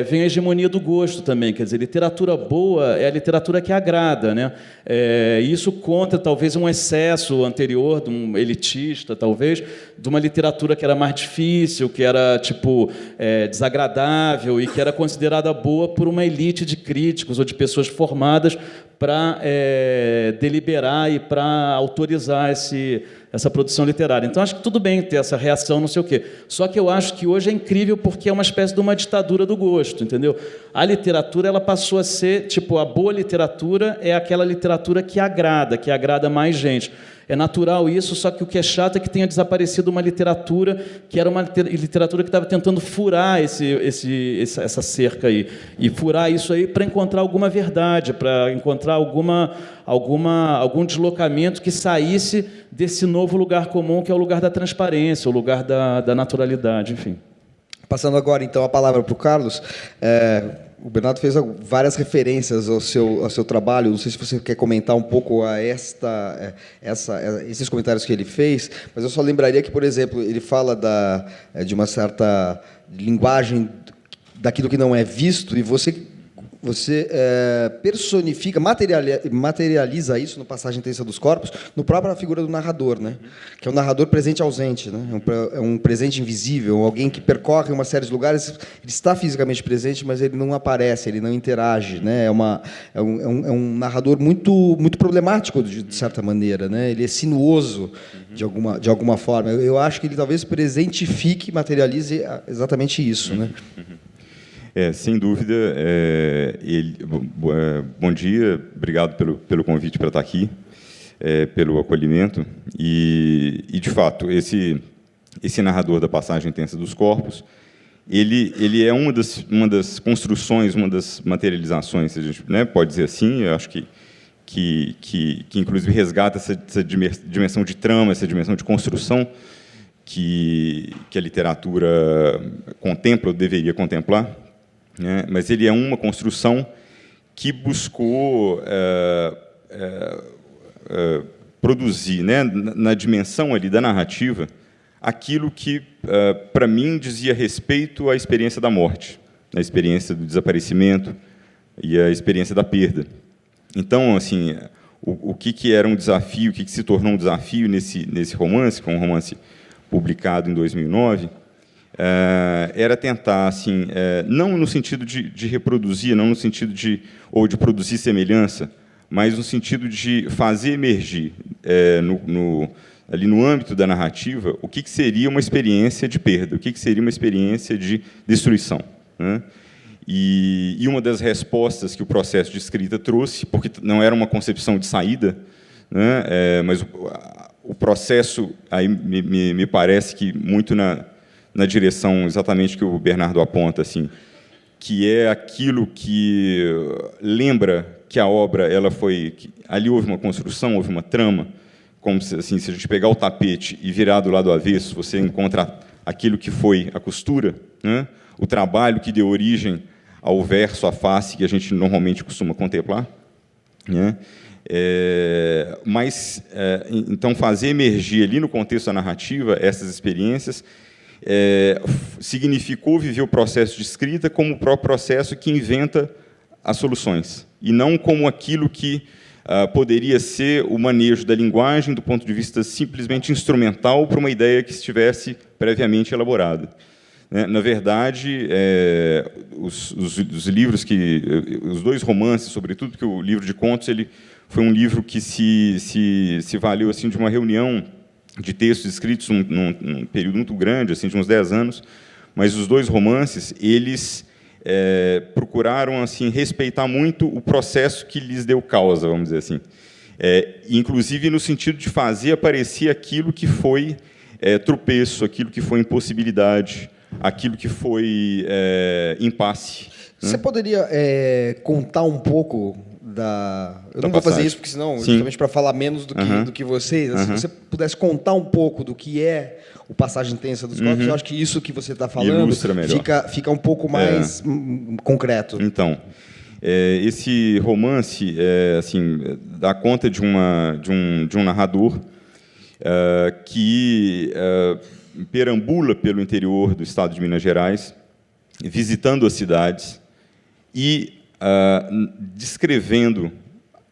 Vem a hegemonia do gosto também, quer dizer, literatura boa é a literatura que agrada, né? E isso contra talvez um excesso anterior, de um elitista, talvez, de uma literatura que era mais difícil, que era desagradável e que era considerada boa por uma elite de críticos ou de pessoas formadas para deliberar e para autorizar essa produção literária. Então, acho que tudo bem ter essa reação, não sei o quê. Só que eu acho que hoje é incrível porque é uma espécie de uma ditadura do gosto, entendeu? A literatura ela passou a ser, a boa literatura é aquela literatura que agrada mais gente. É natural isso, só que o que é chato é que tenha desaparecido uma literatura que era uma literatura que estava tentando furar essa cerca aí. E furar isso aí para encontrar alguma verdade, para encontrar algum deslocamento que saísse desse novo lugar comum, que é o lugar da transparência, o lugar da naturalidade, enfim. Passando agora, então, a palavra para o Carlos. O Bernardo fez várias referências ao seu trabalho. Não sei se você quer comentar um pouco esses comentários que ele fez, mas eu só lembraria que, por exemplo, ele fala de uma certa linguagem daquilo que não é visto, e você personifica, materializa isso no Passagem Tensa dos Corpos, no própria figura do narrador, né? Que é um narrador presente ausente, né? É um presente invisível, alguém que percorre uma série de lugares, ele está fisicamente presente, mas ele não aparece, ele não interage, né? É um narrador muito problemático, de certa maneira, né? Ele é sinuoso de alguma forma. Eu acho que ele talvez presentifique, materialize exatamente isso, né? Sem dúvida. Bom dia, obrigado pelo convite para estar aqui, pelo acolhimento. E, de fato, esse narrador da Passagem Tensa dos Corpos, ele é uma das construções, uma das materializações, se a gente, né, pode dizer assim. Eu acho que inclusive resgata essa dimensão de trama, essa dimensão de construção que a literatura contempla, ou deveria contemplar. Mas ele é uma construção que buscou produzir, né, na dimensão ali da narrativa, aquilo que, para mim, dizia respeito à experiência da morte, a experiência do desaparecimento e a experiência da perda. Então, assim, o que era um desafio, o que se tornou um desafio nesse romance, que é um romance publicado em 2009, era tentar, assim, não no sentido de reproduzir, não no sentido de produzir semelhança, mas no sentido de fazer emergir, ali no âmbito da narrativa, o que seria uma experiência de perda, o que seria uma experiência de destruição, né? E uma das respostas que o processo de escrita trouxe, porque não era uma concepção de saída, né, mas o processo, aí me parece que muito na direção exatamente que o Bernardo aponta, assim, que é aquilo que lembra que a obra ali houve uma construção, houve uma trama, como se, assim, se a gente pegar o tapete e virar do lado avesso, você encontra aquilo que foi a costura, né? O trabalho que deu origem ao verso, à face, que a gente normalmente costuma contemplar, né? Então, fazer emergir ali no contexto da narrativa essas experiências significou viver o processo de escrita como o próprio processo que inventa as soluções, e não como aquilo que poderia ser o manejo da linguagem do ponto de vista simplesmente instrumental para uma ideia que estivesse previamente elaborada. Na verdade, os livros os dois romances, sobretudo, porque o livro de contos foi um livro que se valeu assim de uma reunião de textos escritos num período muito grande, assim, de uns 10 anos, mas os dois romances, eles procuraram, assim, respeitar muito o processo que lhes deu causa, vamos dizer assim, inclusive no sentido de fazer aparecer aquilo que foi tropeço, aquilo que foi impossibilidade, aquilo que foi impasse. Você poderia contar um pouco eu não vou fazer isso, porque senão, justamente para falar menos do que vocês, se você pudesse contar um pouco do que é o Passagem Tensa dos Corpos, eu acho que isso que você está falando fica um pouco mais concreto. Então, esse romance assim, dá conta de um narrador que perambula pelo interior do estado de Minas Gerais, visitando as cidades e descrevendo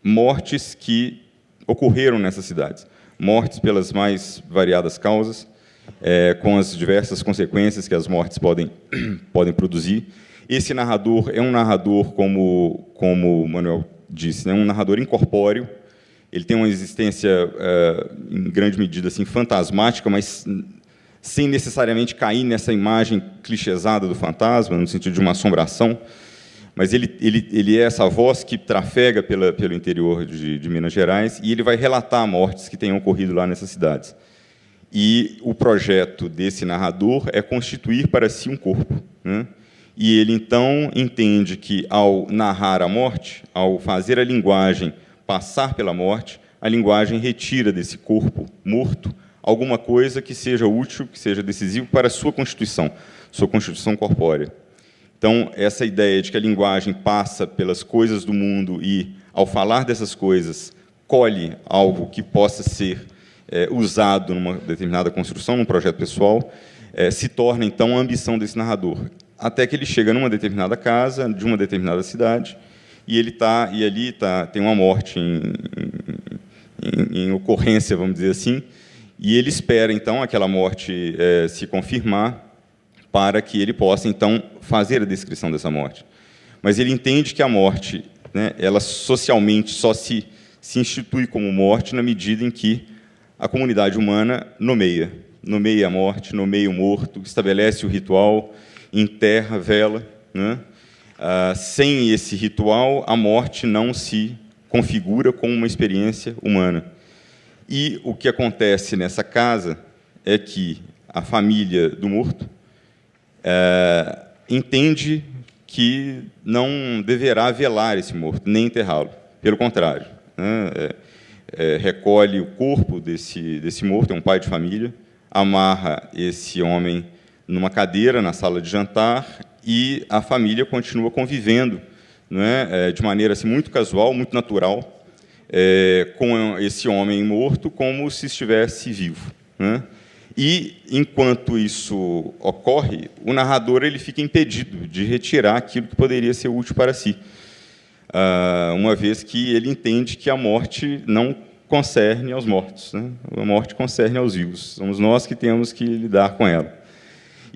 mortes que ocorreram nessas cidades, mortes pelas mais variadas causas, com as diversas consequências que as mortes podem produzir. Esse narrador é um narrador, como o Manuel disse, né, um narrador incorpóreo. Ele tem uma existência, em grande medida, assim, fantasmática, mas sem necessariamente cair nessa imagem clichêsada do fantasma, no sentido de uma assombração. Mas ele é essa voz que trafega pelo interior de Minas Gerais, e ele vai relatar mortes que tenham ocorrido lá nessas cidades. E o projeto desse narrador é constituir para si um corpo, né? E ele, então, entende que, ao narrar a morte, ao fazer a linguagem passar pela morte, a linguagem retira desse corpo morto alguma coisa que seja útil, que seja decisivo para a sua constituição corpórea. Então, essa ideia de que a linguagem passa pelas coisas do mundo e, ao falar dessas coisas, colhe algo que possa ser usado numa determinada construção, num projeto pessoal, se torna, então, a ambição desse narrador. Até que ele chega numa determinada casa, de uma determinada cidade, e ali tem uma morte em ocorrência, vamos dizer assim, e ele espera, então, aquela morte se confirmar para que ele possa, então, fazer a descrição dessa morte. Mas ele entende que a morte, né, ela socialmente só se institui como morte na medida em que a comunidade humana nomeia a morte, nomeia o morto, estabelece o ritual, enterra, vela, né? Sem esse ritual, a morte não se configura como uma experiência humana. E o que acontece nessa casa é que a família do morto entende que não deverá velar esse morto, nem enterrá-lo. Pelo contrário, né? Recolhe o corpo desse morto, é um pai de família, amarra esse homem numa cadeira na sala de jantar e a família continua convivendo, né, de maneira assim, muito casual, muito natural, com esse homem morto como se estivesse vivo, né? E, enquanto isso ocorre, o narrador ele fica impedido de retirar aquilo que poderia ser útil para si, uma vez que ele entende que a morte não concerne aos mortos, né? A morte concerne aos vivos. Somos nós que temos que lidar com ela.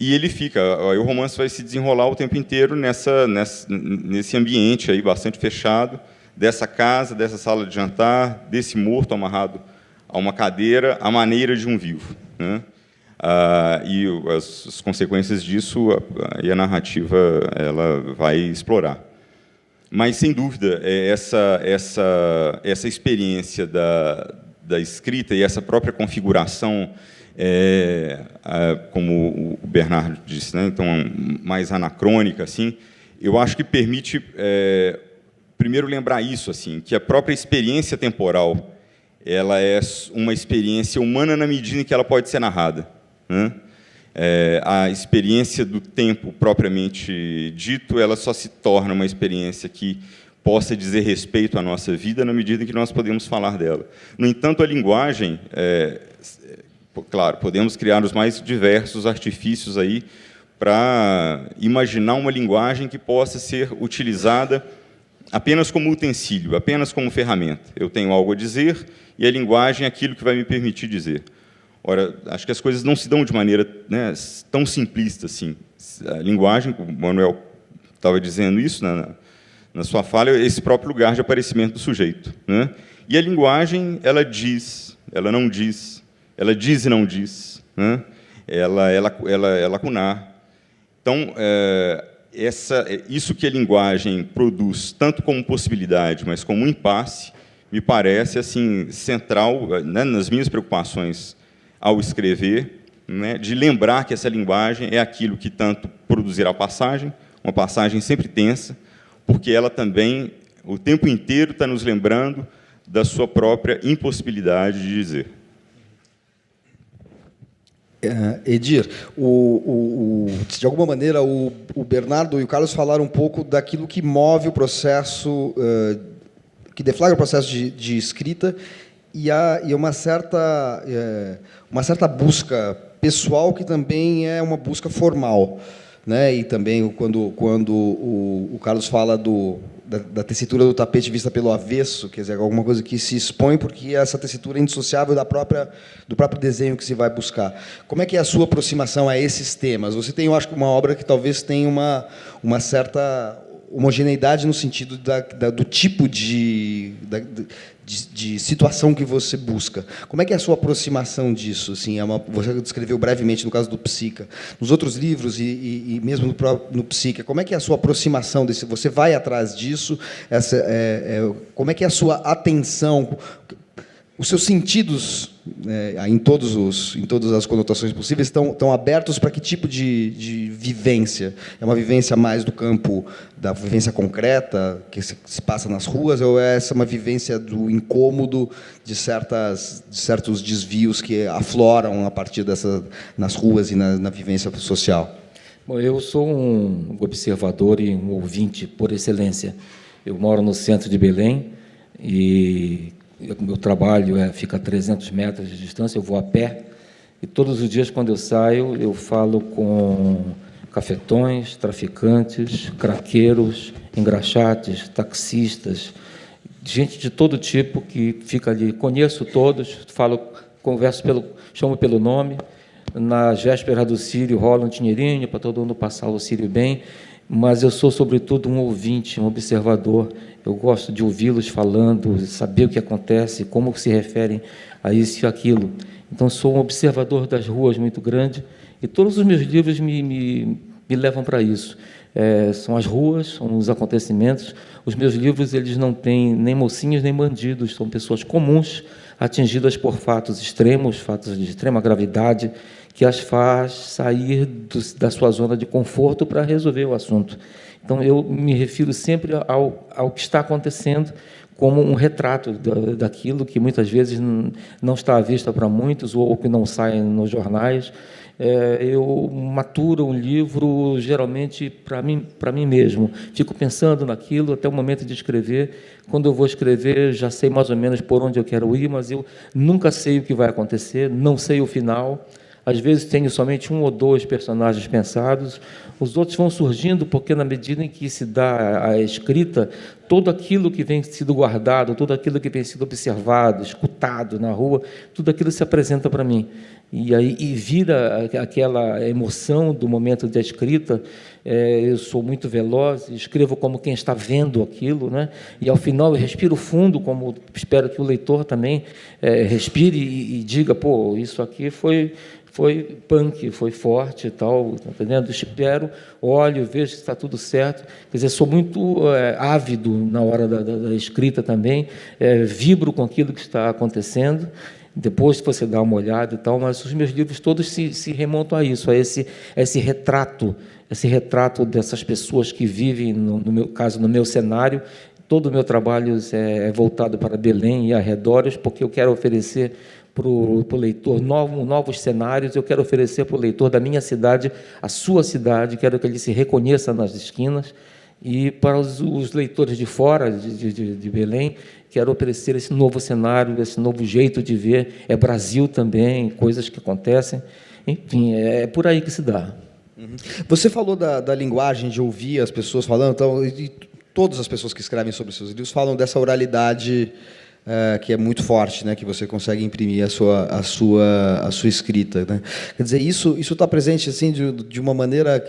E ele fica. O romance vai se desenrolar o tempo inteiro nesse ambiente aí bastante fechado, dessa casa, dessa sala de jantar, desse morto amarrado a uma cadeira, à maneira de um vivo, né? E as consequências disso a narrativa ela vai explorar. Mas, sem dúvida, essa experiência da escrita e essa própria configuração, como o Bernardo disse, né, então, mais anacrônica, assim, eu acho que permite, primeiro, lembrar isso, assim, que a própria experiência temporal ela é uma experiência humana na medida em que ela pode ser narrada, né? A experiência do tempo propriamente dito, ela só se torna uma experiência que possa dizer respeito à nossa vida na medida em que nós podemos falar dela. No entanto, a linguagem, claro, podemos criar os mais diversos artifícios aí para imaginar uma linguagem que possa ser utilizada apenas como utensílio, apenas como ferramenta. Eu tenho algo a dizer e a linguagem é aquilo que vai me permitir dizer. Ora, acho que as coisas não se dão de maneira, né, tão simplista assim. A linguagem, o Manuel estava dizendo isso na sua fala, é esse próprio lugar de aparecimento do sujeito, né? E a linguagem, ela diz, ela não diz, ela diz e não diz, né? Ela é lacunar. Então, isso que a linguagem produz, tanto como possibilidade, mas como um impasse, me parece assim central, né, nas minhas preocupações ao escrever, né, de lembrar que essa linguagem é aquilo que tanto produzirá a passagem, uma passagem sempre tensa, porque ela também, o tempo inteiro, está nos lembrando da sua própria impossibilidade de dizer. Edir, de alguma maneira, o Bernardo e o Carlos falaram um pouco daquilo que move o processo, que deflagra o processo de escrita, e uma certa busca pessoal que também é uma busca formal, né? E também quando o Carlos fala da tessitura do tapete vista pelo avesso, quer dizer, alguma coisa que se expõe porque essa tessitura é indissociável do próprio desenho que se vai buscar. Como é que é a sua aproximação a esses temas? Você tem, eu acho, uma obra que talvez tenha uma certa homogeneidade no sentido do tipo de situação que você busca. Como é que é a sua aproximação disso? Assim, você descreveu brevemente no caso do Psica. Nos outros livros e mesmo no Psica, como é que é a sua aproximação desse? Você vai atrás disso? Como é que é a sua atenção? Os seus sentidos, em todas as conotações possíveis, estão abertos para que tipo de vivência? É uma vivência mais do campo da vivência concreta, que se passa nas ruas, ou é uma vivência do incômodo de certos desvios que afloram a partir nas ruas e na vivência social? Bom, eu sou um observador e um ouvinte por excelência. Eu moro no centro de Belém e o meu trabalho fica a 300 metros de distância, eu vou a pé. E todos os dias, quando eu saio, eu falo com cafetões, traficantes, craqueiros, engraxates, taxistas, gente de todo tipo que fica ali. Conheço todos, falo, converso chamo pelo nome. Na véspera do Círio rola um dinheirinho para todo mundo passar o Círio bem, mas eu sou, sobretudo, um ouvinte, um observador. Eu gosto de ouvi-los falando, saber o que acontece, como se referem a isso e aquilo. Então, sou um observador das ruas muito grande e todos os meus livros me levam para isso. São as ruas, são os acontecimentos. Os meus livros eles não têm nem mocinhos nem bandidos, são pessoas comuns atingidas por fatos extremos, fatos de extrema gravidade, que as faz sair da sua zona de conforto para resolver o assunto. Então, eu me refiro sempre ao que está acontecendo como um retrato daquilo que muitas vezes não está à vista para muitos ou que não sai nos jornais. Eu maturo um livro, geralmente, para mim mesmo. Fico pensando naquilo até o momento de escrever. Quando eu vou escrever, já sei mais ou menos por onde eu quero ir, mas eu nunca sei o que vai acontecer, não sei o final. Às vezes tenho somente um ou dois personagens pensados, os outros vão surgindo porque, na medida em que se dá a escrita, tudo aquilo que vem sido guardado, tudo aquilo que vem sido observado, escutado na rua, tudo aquilo se apresenta para mim. E vira aquela emoção do momento da escrita. Eu sou muito veloz, escrevo como quem está vendo aquilo, né? E, ao final, eu respiro fundo, como espero que o leitor também respire e diga, pô, isso aqui foi punk, foi forte e tal, tá entendendo? Espero, olho, vejo se está tudo certo. Quer dizer, sou muito ávido na hora da escrita também, vibro com aquilo que está acontecendo, depois que você dá uma olhada e tal, mas os meus livros todos se remontam a isso, a esse retrato dessas pessoas que vivem, no meu caso, no meu cenário. Todo o meu trabalho é voltado para Belém e arredores, porque eu quero oferecer para o leitor novos cenários, eu quero oferecer para o leitor da minha cidade, a sua cidade, quero que ele se reconheça nas esquinas, e para os leitores de fora de Belém, quero oferecer esse novo cenário, esse novo jeito de ver, Brasil também, coisas que acontecem, enfim, é por aí que se dá. Você falou da linguagem, de ouvir as pessoas falando, então, e todas as pessoas que escrevem sobre seus livros falam dessa oralidade que é muito forte, né, que você consegue imprimir a sua escrita, né? Quer dizer, isso está presente assim de uma maneira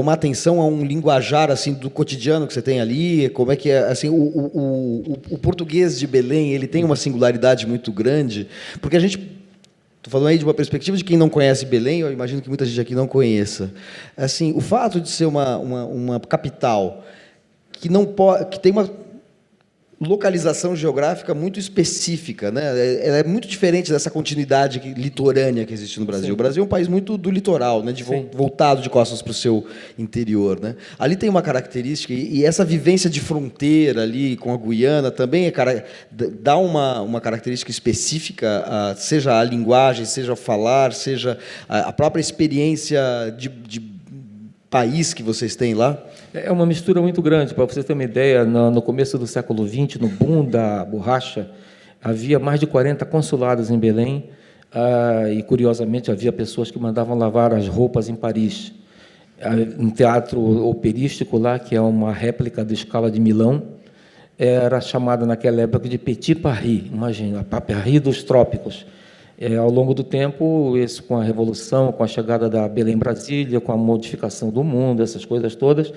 uma atenção a um linguajar assim do cotidiano que você tem ali. Como é que é assim o português de Belém? Ele tem uma singularidade muito grande, porque a gente estou falando aí de uma perspectiva de quem não conhece Belém. Eu imagino que muita gente aqui não conheça. Assim, o fato de ser uma capital que tem uma localização geográfica muito específica, né? Ela é muito diferente dessa continuidade litorânea que existe no Brasil. Sim. O Brasil é um país muito do litoral, né? Voltado de costas para o seu interior, né? Ali tem uma característica, e essa vivência de fronteira ali com a Guiana também dá uma característica específica, seja a linguagem, seja o falar, seja a própria experiência de país que vocês têm lá. É uma mistura muito grande. Para você ter uma ideia, no começo do século XX, no boom da borracha, havia mais de 40 consulados em Belém, e, curiosamente, havia pessoas que mandavam lavar as roupas em Paris. Um teatro operístico lá, que é uma réplica da Scala de Milão, era chamada naquela época de Petit Paris, imagina, a Paris dos trópicos. Ao longo do tempo, isso, com a Revolução, com a chegada da Belém-Brasília, com a modificação do mundo, essas coisas todas,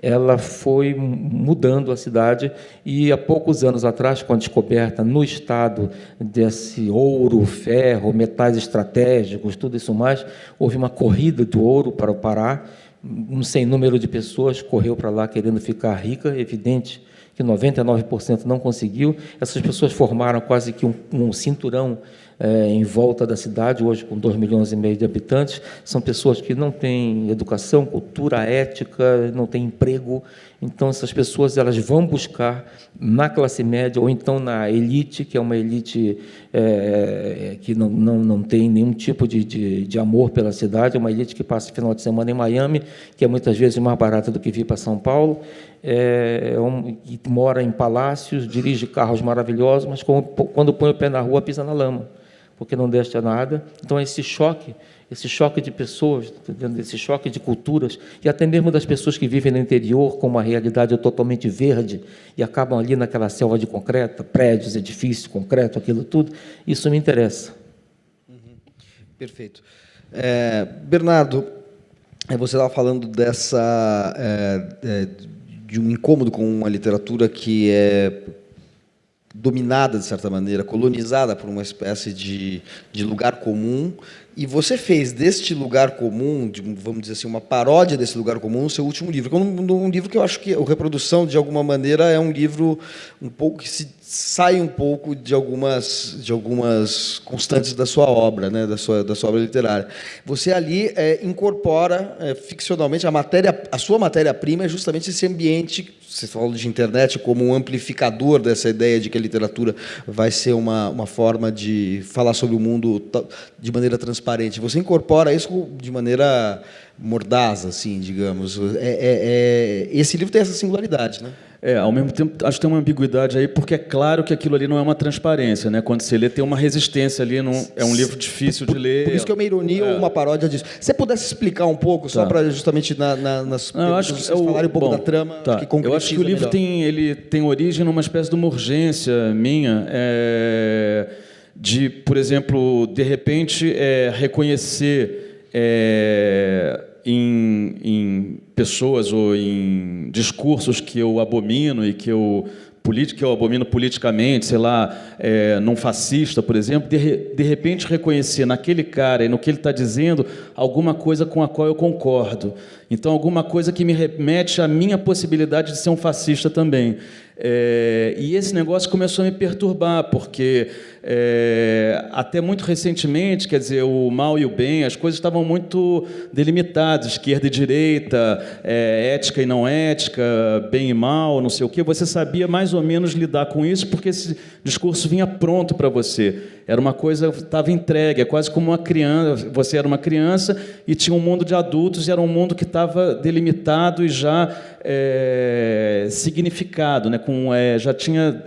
ela foi mudando a cidade, e há poucos anos atrás, com a descoberta no estado desse ouro, ferro, metais estratégicos, tudo isso mais, houve uma corrida do ouro para o Pará, um sem número de pessoas correu para lá querendo ficar rica, evidente que 99% não conseguiu. Essas pessoas formaram quase que um cinturão em volta da cidade, hoje com 2,5 milhões de habitantes, são pessoas que não têm educação, cultura, ética, não têm emprego. Então, essas pessoas elas vão buscar na classe média ou então na elite, que é uma elite que não tem nenhum tipo de amor pela cidade, é uma elite que passa o final de semana em Miami, que é muitas vezes mais barata do que vir para São Paulo, que mora em palácios, dirige carros maravilhosos, mas quando põe o pé na rua, pisa na lama, porque não deixa nada. Então, esse choque de pessoas, esse choque de culturas, e até mesmo das pessoas que vivem no interior, com uma realidade totalmente verde, e acabam ali naquela selva de concreto, prédios, edifícios, concreto, aquilo tudo, isso me interessa. Perfeito. Bernardo, você estava falando de um incômodo com uma literatura que é dominada, de certa maneira, colonizada por uma espécie de lugar comum, e você fez deste lugar comum, vamos dizer assim, uma paródia desse lugar comum, o seu último livro. Um livro que eu acho que a Reprodução, de alguma maneira, é um livro um pouco que sai um pouco de algumas constantes da sua obra, né, da sua obra literária. Você ali incorpora ficcionalmente a sua matéria-prima é justamente esse ambiente. Você falou de internet como um amplificador dessa ideia de que a literatura vai ser uma forma de falar sobre o mundo de maneira transparente. Você incorpora isso de maneira mordaz, assim, digamos. Esse livro tem essa singularidade, né? Ao mesmo tempo, acho que tem uma ambiguidade aí, porque é claro que aquilo ali não é uma transparência, né? Quando você lê, tem uma resistência ali, é um livro difícil de ler. Por isso que é uma ironia ou uma paródia disso. Se você pudesse explicar um pouco, só para justamente nas vocês falarem um pouco da trama, eu acho que o livro tem origem numa espécie de uma urgência minha, de, por exemplo, de repente, reconhecer em pessoas ou em discursos que eu abomino e que eu abomino politicamente, sei lá, num fascista, por exemplo, de repente reconhecer naquele cara e no que ele está dizendo alguma coisa com a qual eu concordo. Então, alguma coisa que me remete à minha possibilidade de ser um fascista também. E esse negócio começou a me perturbar, porque até muito recentemente, quer dizer, o mal e o bem, as coisas estavam muito delimitadas, esquerda e direita, ética e não ética, bem e mal, não sei o quê. Você sabia mais ou menos lidar com isso, porque esse discurso vinha pronto para você. Era uma coisa, estava entregue, é quase como uma criança. Você era uma criança e tinha um mundo de adultos, e era um mundo que estava delimitado e já significado, né? Já tinha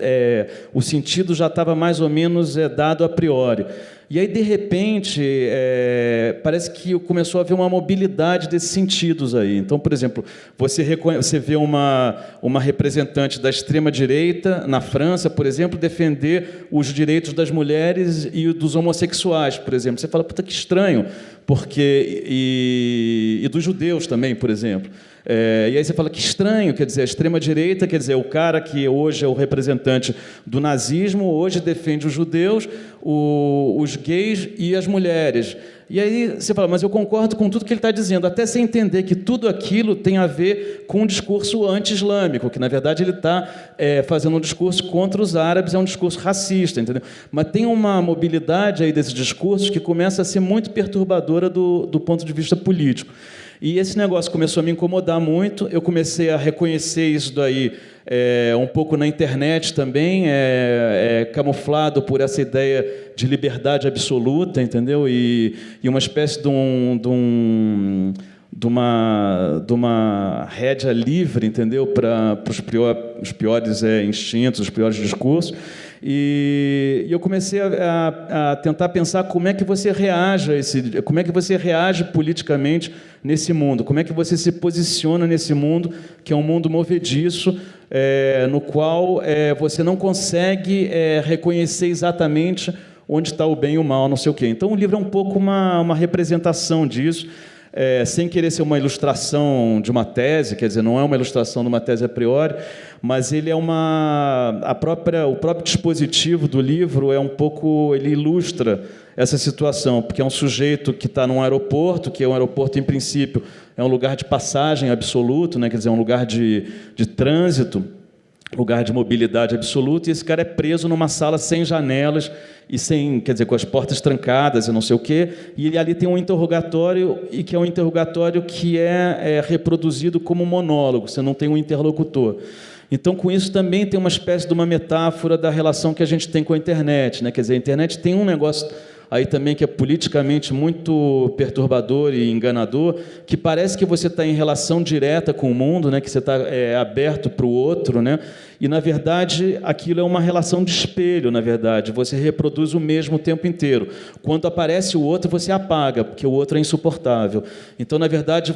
o sentido já estava mais ou menos dado a priori. E aí, de repente, parece que começou a haver uma mobilidade desses sentidos aí. Então, por exemplo, você vê uma representante da extrema-direita na França, por exemplo, defender os direitos das mulheres e dos homossexuais, por exemplo. Você fala, puta, que estranho, porque e dos judeus também, por exemplo. E aí você fala, que estranho, quer dizer, a extrema-direita, quer dizer, o cara que hoje é o representante do nazismo, hoje defende os judeus, os gays e as mulheres. E aí você fala, mas eu concordo com tudo que ele está dizendo, até sem entender que tudo aquilo tem a ver com um discurso anti-islâmico, que, na verdade, ele está fazendo um discurso contra os árabes, é um discurso racista, entendeu? Mas tem uma mobilidade aí desses discursos que começa a ser muito perturbadora do ponto de vista político. E esse negócio começou a me incomodar muito, eu comecei a reconhecer isso daí um pouco na internet também, camuflado por essa ideia de liberdade absoluta, entendeu? E uma espécie de uma rédea livre, entendeu? Para os piores instintos, os piores discursos. E eu comecei a tentar pensar como é que você reage como é que você reage politicamente nesse mundo, como é que você se posiciona nesse mundo, que é um mundo movediço, no qual você não consegue reconhecer exatamente onde está o bem e o mal, não sei o quê. Então, o livro é um pouco uma representação disso, sem querer ser uma ilustração de uma tese, quer dizer, não é uma ilustração de uma tese a priori, mas ele é o próprio dispositivo do livro é um pouco, ele ilustra essa situação, porque é um sujeito que está num aeroporto, que é um aeroporto, em princípio, é um lugar de passagem absoluto, né? Quer dizer, é um lugar de trânsito, lugar de mobilidade absoluta, e esse cara é preso numa sala sem janelas e sem, quer dizer, com as portas trancadas e não sei o quê, e ele ali tem um interrogatório, e que é um interrogatório que é reproduzido como monólogo, você não tem um interlocutor. Então, com isso, também tem uma espécie de uma metáfora da relação que a gente tem com a internet, né? Quer dizer, a internet tem um negócio aí também que é politicamente muito perturbador e enganador, que parece que você está em relação direta com o mundo, né? Que você está aberto para o outro, né? E, na verdade, aquilo é uma relação de espelho, na verdade. Você reproduz o mesmo o tempo inteiro. Quando aparece o outro, você apaga, porque o outro é insuportável. Então, na verdade,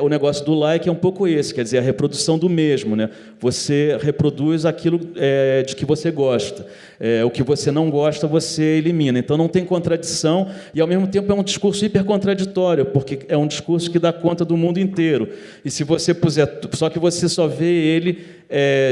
o negócio do like é um pouco esse, quer dizer, a reprodução do mesmo, né? Você reproduz aquilo de que você gosta. O que você não gosta, você elimina. Então, não tem contradição e, ao mesmo tempo, é um discurso hipercontradditório, porque é um discurso que dá conta do mundo inteiro. E se você puser... Só que você só vê ele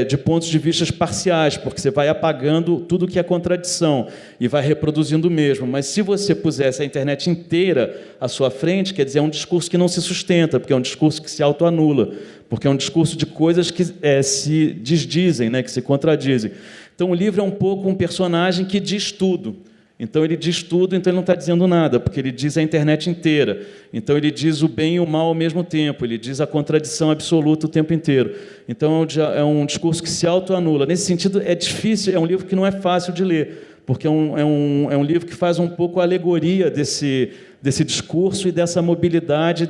de pontos de vista parciais, porque você vai apagando tudo que é contradição e vai reproduzindo o mesmo. Mas se você pusesse a internet inteira à sua frente, quer dizer, é um discurso que não se sustenta, porque é um discurso que se autoanula, porque é um discurso de coisas que se desdizem, né, que se contradizem. Então, o livro é um pouco um personagem que diz tudo. Então, ele diz tudo, então ele não está dizendo nada, porque ele diz a internet inteira. Então, ele diz o bem e o mal ao mesmo tempo, ele diz a contradição absoluta o tempo inteiro. Então, é um discurso que se autoanula. Nesse sentido, é difícil, é um livro que não é fácil de ler, porque é um livro que faz um pouco a alegoria desse discurso e dessa mobilidade,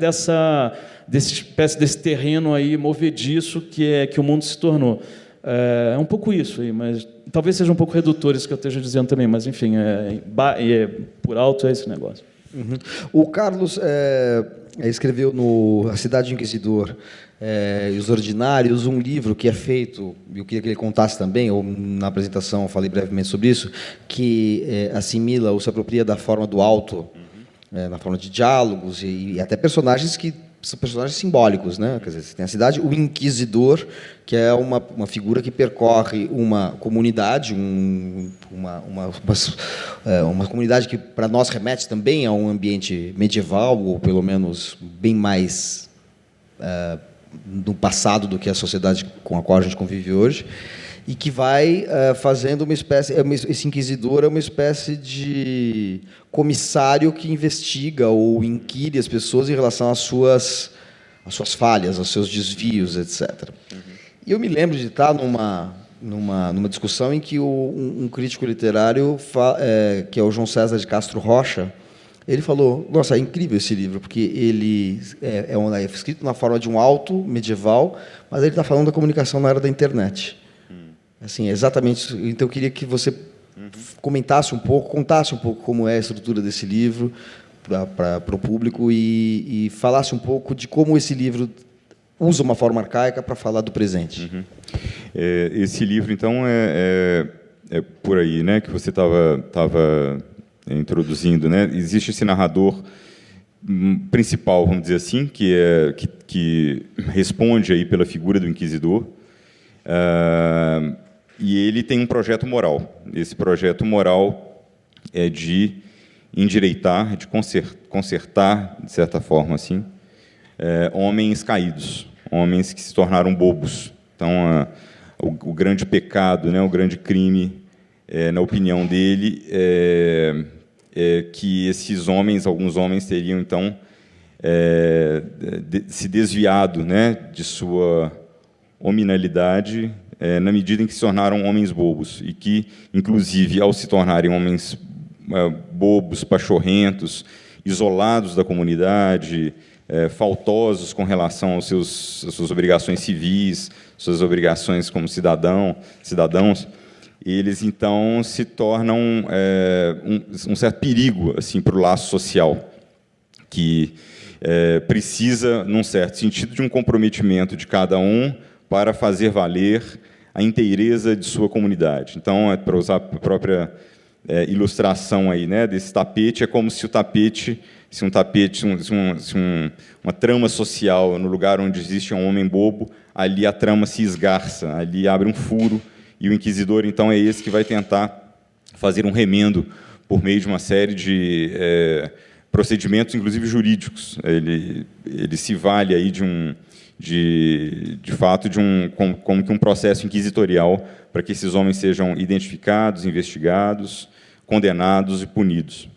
desse terreno aí movediço que o mundo se tornou. É um pouco isso aí, mas talvez seja um pouco redutor isso que eu esteja dizendo também, mas enfim, por alto é esse negócio. Uhum. O Carlos escreveu no A Cidade do Inquisidor e os Ordinários um livro que é feito, eu queria que ele contasse também, ou na apresentação eu falei brevemente sobre isso, que assimila ou se apropria da forma do alto, na forma de diálogos e até personagens que são personagens simbólicos, né? Quer dizer, você tem a cidade, o Inquisidor, que é uma figura que percorre uma comunidade, uma comunidade que para nós remete também a um ambiente medieval, ou pelo menos bem mais no passado do que a sociedade com a qual a gente convive hoje, e que vai fazendo uma espécie... Esse inquisidor é uma espécie de comissário que investiga ou inquire as pessoas em relação às suas falhas, aos seus desvios, etc. E eu me lembro de estar numa discussão em que um crítico literário, que é o João César de Castro Rocha, ele falou, nossa, é incrível esse livro, porque ele é escrito na forma de um alto medieval, mas ele está falando da comunicação na era da internet. Assim, exatamente isso. Então, eu queria que você contasse um pouco como é a estrutura desse livro para o público e falasse um pouco de como esse livro usa uma forma arcaica para falar do presente. Esse livro, então, é por aí, né, que você estava introduzindo, né? Existe esse narrador principal, vamos dizer assim, que responde aí pela figura do inquisidor. E ele tem um projeto moral. Esse projeto moral é de endireitar, de consertar, de certa forma, assim, homens caídos, homens que se tornaram bobos. Então, o grande pecado, né, o grande crime, na opinião dele, é que esses homens, alguns homens, teriam, então, se desviado, né, de sua hominalidade, na medida em que se tornaram homens bobos, e que, inclusive, ao se tornarem homens bobos, pachorrentos, isolados da comunidade, faltosos com relação às suas obrigações civis, suas obrigações como cidadãos, eles, então, se tornam um certo perigo assim, para o laço social, que precisa, num certo sentido, de um comprometimento de cada um para fazer valer a inteireza de sua comunidade. Então, para usar a própria ilustração aí, né, desse tapete, é como se uma trama social, no lugar onde existe um homem bobo, ali a trama se esgarça, ali abre um furo, e o inquisidor, então, é esse que vai tentar fazer um remendo por meio de uma série de procedimentos, inclusive jurídicos. Ele se vale aí de de fato, como que um processo inquisitorial para que esses homens sejam identificados, investigados, condenados e punidos.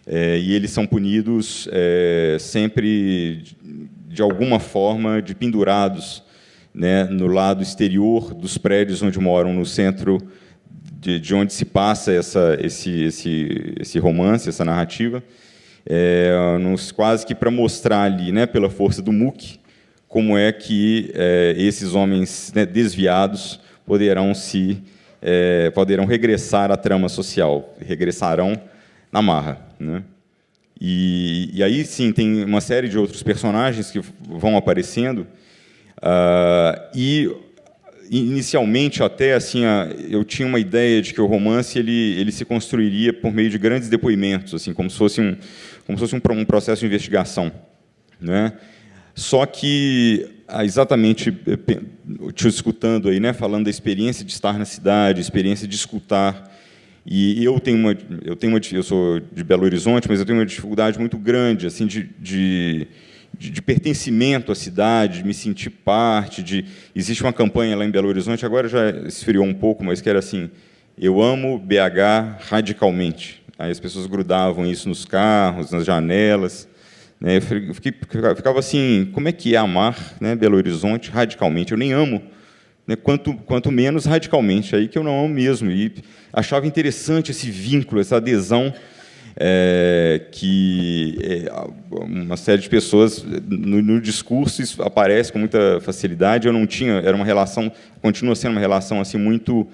E eles são punidos sempre, de alguma forma, pendurados, né, no lado exterior dos prédios onde moram, no centro de onde se passa esse romance, essa narrativa, quase que para mostrar ali, né, pela força do muque, como é que esses homens, né, desviados poderão regressar à trama social, regressarão na marra, né? E aí, sim, tem uma série de outros personagens que vão aparecendo, e inicialmente até assim eu tinha uma ideia de que o romance ele se construiria por meio de grandes depoimentos, assim, como se fosse um processo de investigação, né? Só que exatamente te escutando aí, né, falando da experiência de estar na cidade, experiência de escutar, e eu sou de Belo Horizonte, mas eu tenho uma dificuldade muito grande, assim, de pertencimento à cidade, de me sentir parte. Existe uma campanha lá em Belo Horizonte, agora já esfriou um pouco, mas que era assim: eu amo BH radicalmente. Aí as pessoas grudavam isso nos carros, nas janelas, né? Eu ficava assim: como é que é amar, né, Belo Horizonte radicalmente? Eu nem amo, né, quanto menos radicalmente, aí que eu não amo mesmo. E achava interessante esse vínculo, essa adesão, que uma série de pessoas no discurso isso aparece com muita facilidade. Eu não tinha, era uma relação, continua sendo uma relação assim muito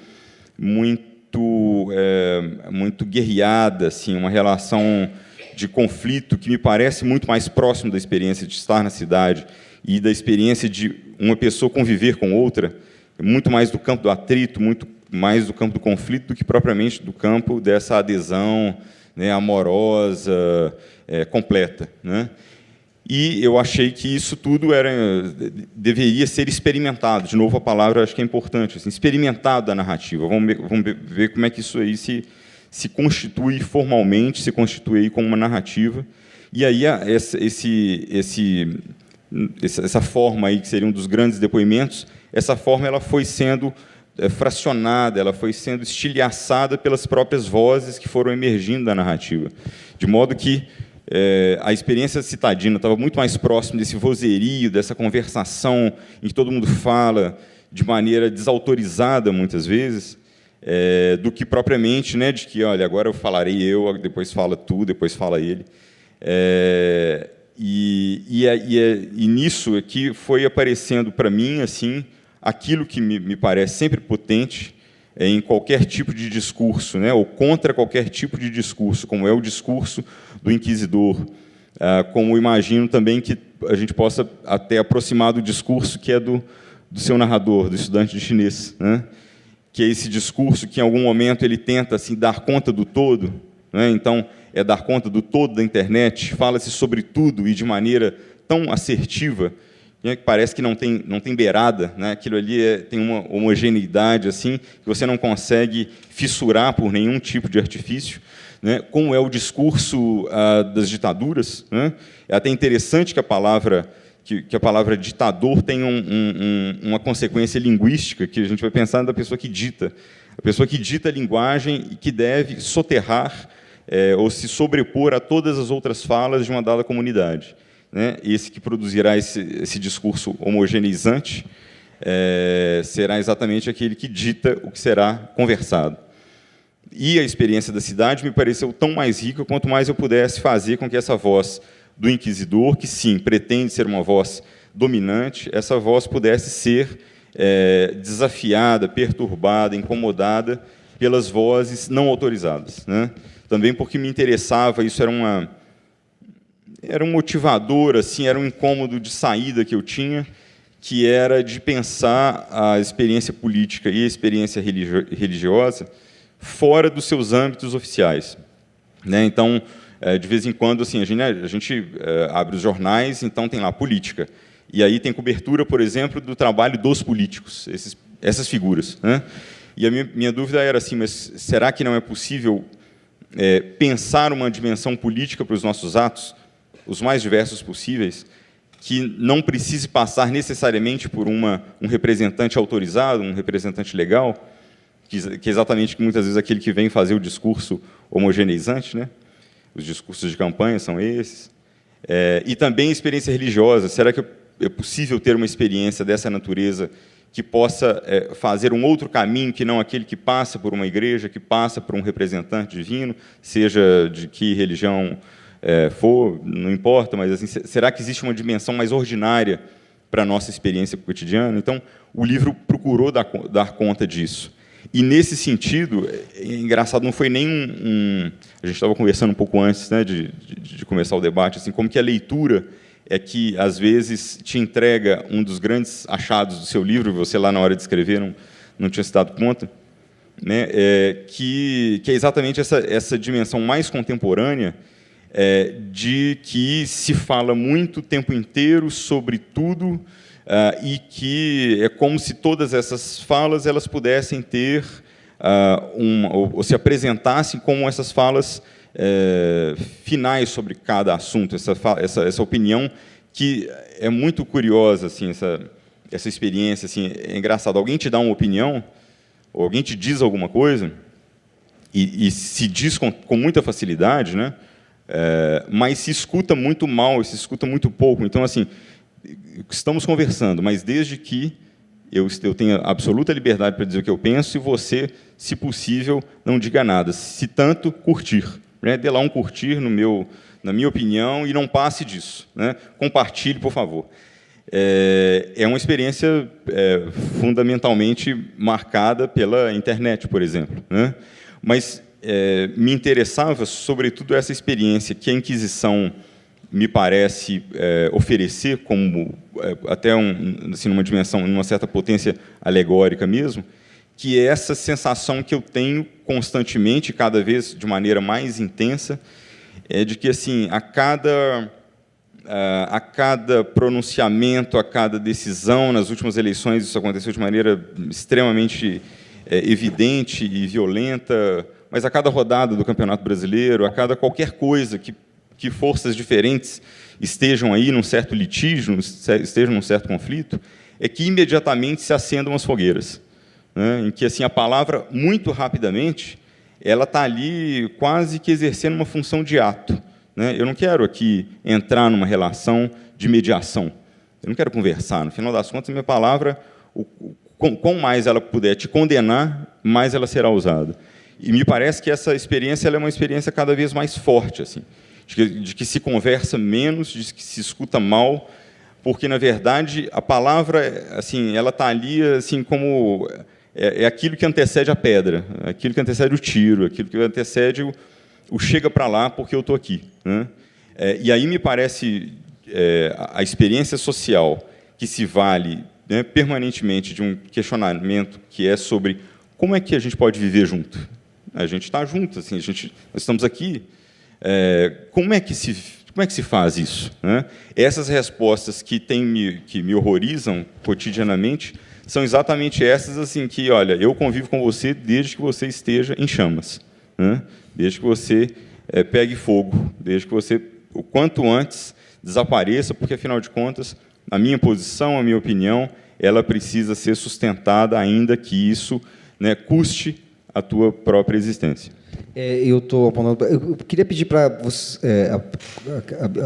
guerreada, assim, uma relação de conflito que me parece muito mais próximo da experiência de estar na cidade e da experiência de uma pessoa conviver com outra, muito mais do campo do atrito, muito mais do campo do conflito do que propriamente do campo dessa adesão, né, amorosa, completa, né? E eu achei que isso tudo deveria ser experimentado. De novo, a palavra acho que é importante, assim, experimentado da narrativa. Vamos ver como é que isso aí se constitui formalmente, se constitui como uma narrativa. E aí essa forma aí que seria um dos grandes depoimentos, essa forma ela foi sendo fracionada, ela foi sendo estilhaçada pelas próprias vozes que foram emergindo da narrativa, de modo que a experiência citadina estava muito mais próximo desse vozerio, dessa conversação em que todo mundo fala de maneira desautorizada, muitas vezes, do que propriamente, né, de que, olha, agora eu falarei eu, depois fala tu, depois fala ele. E nisso aqui foi aparecendo para mim assim aquilo que me parece sempre potente em qualquer tipo de discurso, né, ou contra qualquer tipo de discurso, como é o discurso do inquisidor, como imagino também que a gente possa até aproximar do discurso que é do seu narrador, do estudante de chinês, né, que é esse discurso que, em algum momento, ele tenta assim, dar conta do todo, né, então, dar conta do todo da internet, fala-se sobre tudo e de maneira tão assertiva, que parece que não tem beirada, né? Aquilo ali tem uma homogeneidade assim, que você não consegue fissurar por nenhum tipo de artifício, né? Como é o discurso das ditaduras, né? É até interessante que a palavra ditador tem uma consequência linguística, que a gente vai pensar da pessoa que dita. A pessoa que dita a linguagem e que deve soterrar ou se sobrepor a todas as outras falas de uma dada comunidade, né? Esse que produzirá esse discurso homogeneizante será exatamente aquele que dita o que será conversado. E a experiência da cidade me pareceu tão mais rica quanto mais eu pudesse fazer com que essa voz do inquisidor, que sim, pretende ser uma voz dominante, essa voz pudesse ser desafiada, perturbada, incomodada pelas vozes não autorizadas, né? Também porque me interessava, isso era um motivador, assim, era um incômodo de saída que eu tinha, que era de pensar a experiência política e a experiência religiosa fora dos seus âmbitos oficiais, né? Então, de vez em quando, assim, a gente abre os jornais, então tem lá política, e aí tem cobertura, por exemplo, do trabalho dos políticos, essas figuras, né? E a minha dúvida era assim, mas será que não é possível pensar uma dimensão política para os nossos atos, os mais diversos possíveis, que não precise passar necessariamente por um representante autorizado, um representante legal, que é exatamente muitas vezes aquele que vem fazer o discurso homogeneizante, né? Os discursos de campanha são esses. E também experiência religiosa. Será que é possível ter uma experiência dessa natureza que possa fazer um outro caminho que não aquele que passa por uma igreja, que passa por um representante divino, seja de que religião for, não importa, mas assim, será que existe uma dimensão mais ordinária para a nossa experiência cotidiana? Então, o livro procurou dar conta disso. E, nesse sentido, engraçado, não foi nem a gente estava conversando um pouco antes, né, de começar o debate, assim, como que a leitura é que, às vezes, te entrega um dos grandes achados do seu livro, você lá na hora de escrever não tinha se dado conta, né, que é exatamente essa dimensão mais contemporânea de que se fala muito o tempo inteiro sobre tudo, e que é como se todas essas falas elas pudessem ter ou se apresentassem como essas falas finais sobre cada assunto, essa opinião que é muito curiosa, assim, essa experiência, assim, é engraçado. Alguém te dá uma opinião, ou alguém te diz alguma coisa e se diz com muita facilidade, né? Mas se escuta muito mal, se escuta muito pouco. Então, assim, estamos conversando, mas desde que eu tenha absoluta liberdade para dizer o que eu penso, e você, se possível, não diga nada. Se tanto, curtir, né? Dê lá um curtir na minha opinião e não passe disso, né? Compartilhe, por favor. É uma experiência fundamentalmente marcada pela internet, por exemplo, né? Mas me interessava, sobretudo, essa experiência que a Inquisição me parece oferecer, como até assim, numa dimensão, numa certa potência alegórica mesmo, que é essa sensação que eu tenho constantemente, cada vez de maneira mais intensa, de que, assim, a cada pronunciamento, a cada decisão nas últimas eleições, isso aconteceu de maneira extremamente evidente e violenta, mas a cada rodada do Campeonato Brasileiro, a cada qualquer coisa que forças diferentes estejam aí num certo litígio, estejam num certo conflito, é que imediatamente se acendam as fogueiras, né? Em que, assim, a palavra, muito rapidamente, ela está ali quase que exercendo uma função de ato, né? Eu não quero aqui entrar numa relação de mediação, eu não quero conversar. No final das contas, a minha palavra, quanto mais ela puder te condenar, mais ela será usada. E me parece que essa experiência ela é uma experiência cada vez mais forte, assim, de que se conversa menos, de que se escuta mal, porque, na verdade, a palavra, assim, ela está ali, assim, como aquilo que antecede a pedra, aquilo que antecede o tiro, aquilo que antecede o chega para lá porque eu estou aqui, né? E aí me parece a experiência social que se vale, né, permanentemente de um questionamento que é sobre como é que a gente pode viver junto. A gente está junto, assim, nós estamos aqui. Como é que se faz isso, né? Essas respostas que me horrorizam cotidianamente são exatamente essas, assim, que, olha, eu convivo com você desde que você esteja em chamas, né? Desde que você pegue fogo, desde que você, o quanto antes, desapareça, porque, afinal de contas, a minha posição, a minha opinião, ela precisa ser sustentada, ainda que isso, né, custe a tua própria existência. Eu queria pedir para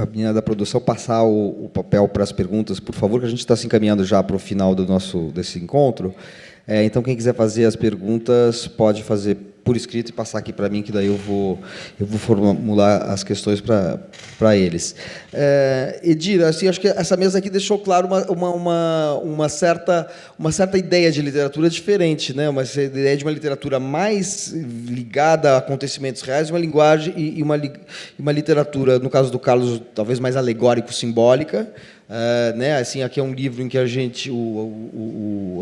a menina da produção passar o papel para as perguntas, por favor, que a gente está se encaminhando já para o final desse encontro. Então, quem quiser fazer as perguntas, pode fazer por escrito e passar aqui para mim, que daí eu vou formular as questões para eles. Edir, assim, acho que essa mesa aqui deixou claro uma certa ideia de literatura diferente, né? Uma ideia de uma literatura mais ligada a acontecimentos reais, uma linguagem e uma literatura, no caso do Carlos, talvez mais alegórico-simbólica. Né? Assim, aqui é um livro em que a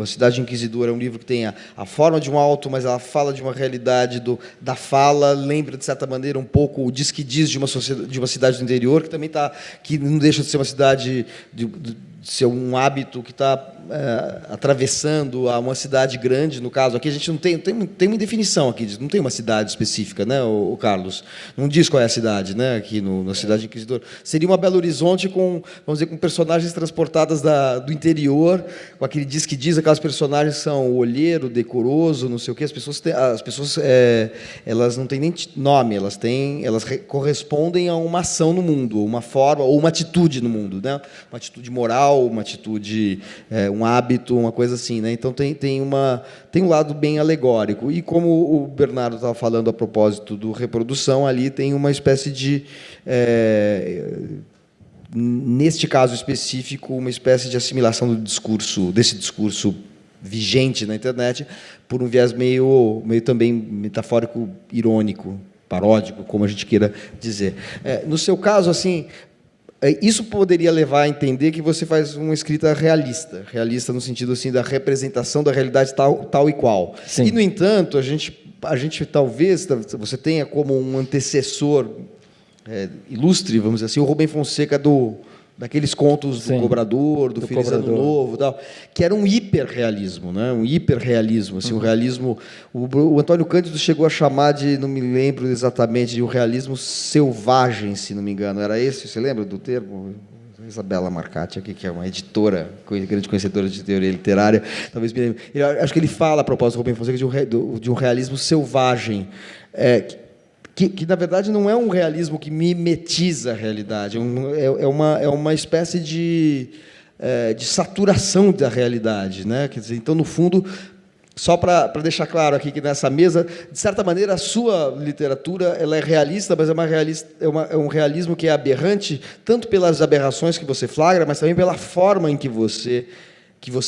Cidade Inquisidora é um livro que tem a forma de um alto, mas ela fala de uma realidade sonoridade da fala lembra, de certa maneira, um pouco o diz-que-diz de uma cidade do interior, que também que não deixa de ser uma cidade de ser um hábito que está atravessando uma cidade grande. No caso aqui, a gente não tem uma definição aqui, não tem uma cidade específica, né, o Carlos? Não diz qual é a cidade, né, aqui na Cidade Inquisidora. Seria uma Belo Horizonte vamos dizer, com personagens transportadas do interior, com aquele diz-que-diz, aquelas personagens que são o olheiro, decoroso, não sei o quê. As pessoas elas não têm nem nome, elas correspondem a uma ação no mundo, uma forma ou uma atitude no mundo, né? Uma atitude moral, uma atitude, um hábito, uma coisa assim, né? Então tem um lado bem alegórico. E como o Bernardo estava falando a propósito do reprodução, ali tem uma espécie de, neste caso específico, uma espécie de assimilação desse discurso vigente na internet, por um viés meio também metafórico, irônico, paródico, como a gente queira dizer. No seu caso, assim, isso poderia levar a entender que você faz uma escrita realista no sentido assim da representação da realidade tal e qual. Sim. E, no entanto, a gente talvez você tenha como um antecessor ilustre, vamos dizer assim, o Rubem Fonseca daqueles contos do Sim, Cobrador, do Feliz Ano Novo, tal, que era um hiperrealismo, né? Um hiperrealismo, assim, um realismo. O Antônio Cândido chegou a chamar de, não me lembro exatamente, de um realismo selvagem, se não me engano. Era esse? Você lembra do termo? Isabela Marcati, aqui, que é uma editora, grande conhecedora de teoria literária, talvez me lembre. Acho que ele fala, a propósito do Rubem Fonseca, de um realismo selvagem, que, na verdade, não é um realismo que mimetiza a realidade, é uma espécie de saturação da realidade, né? Quer dizer, então, no fundo, só para deixar claro aqui que nessa mesa, de certa maneira, a sua literatura ela é realista, mas é um realismo que é aberrante, tanto pelas aberrações que você flagra, mas também pela forma em que você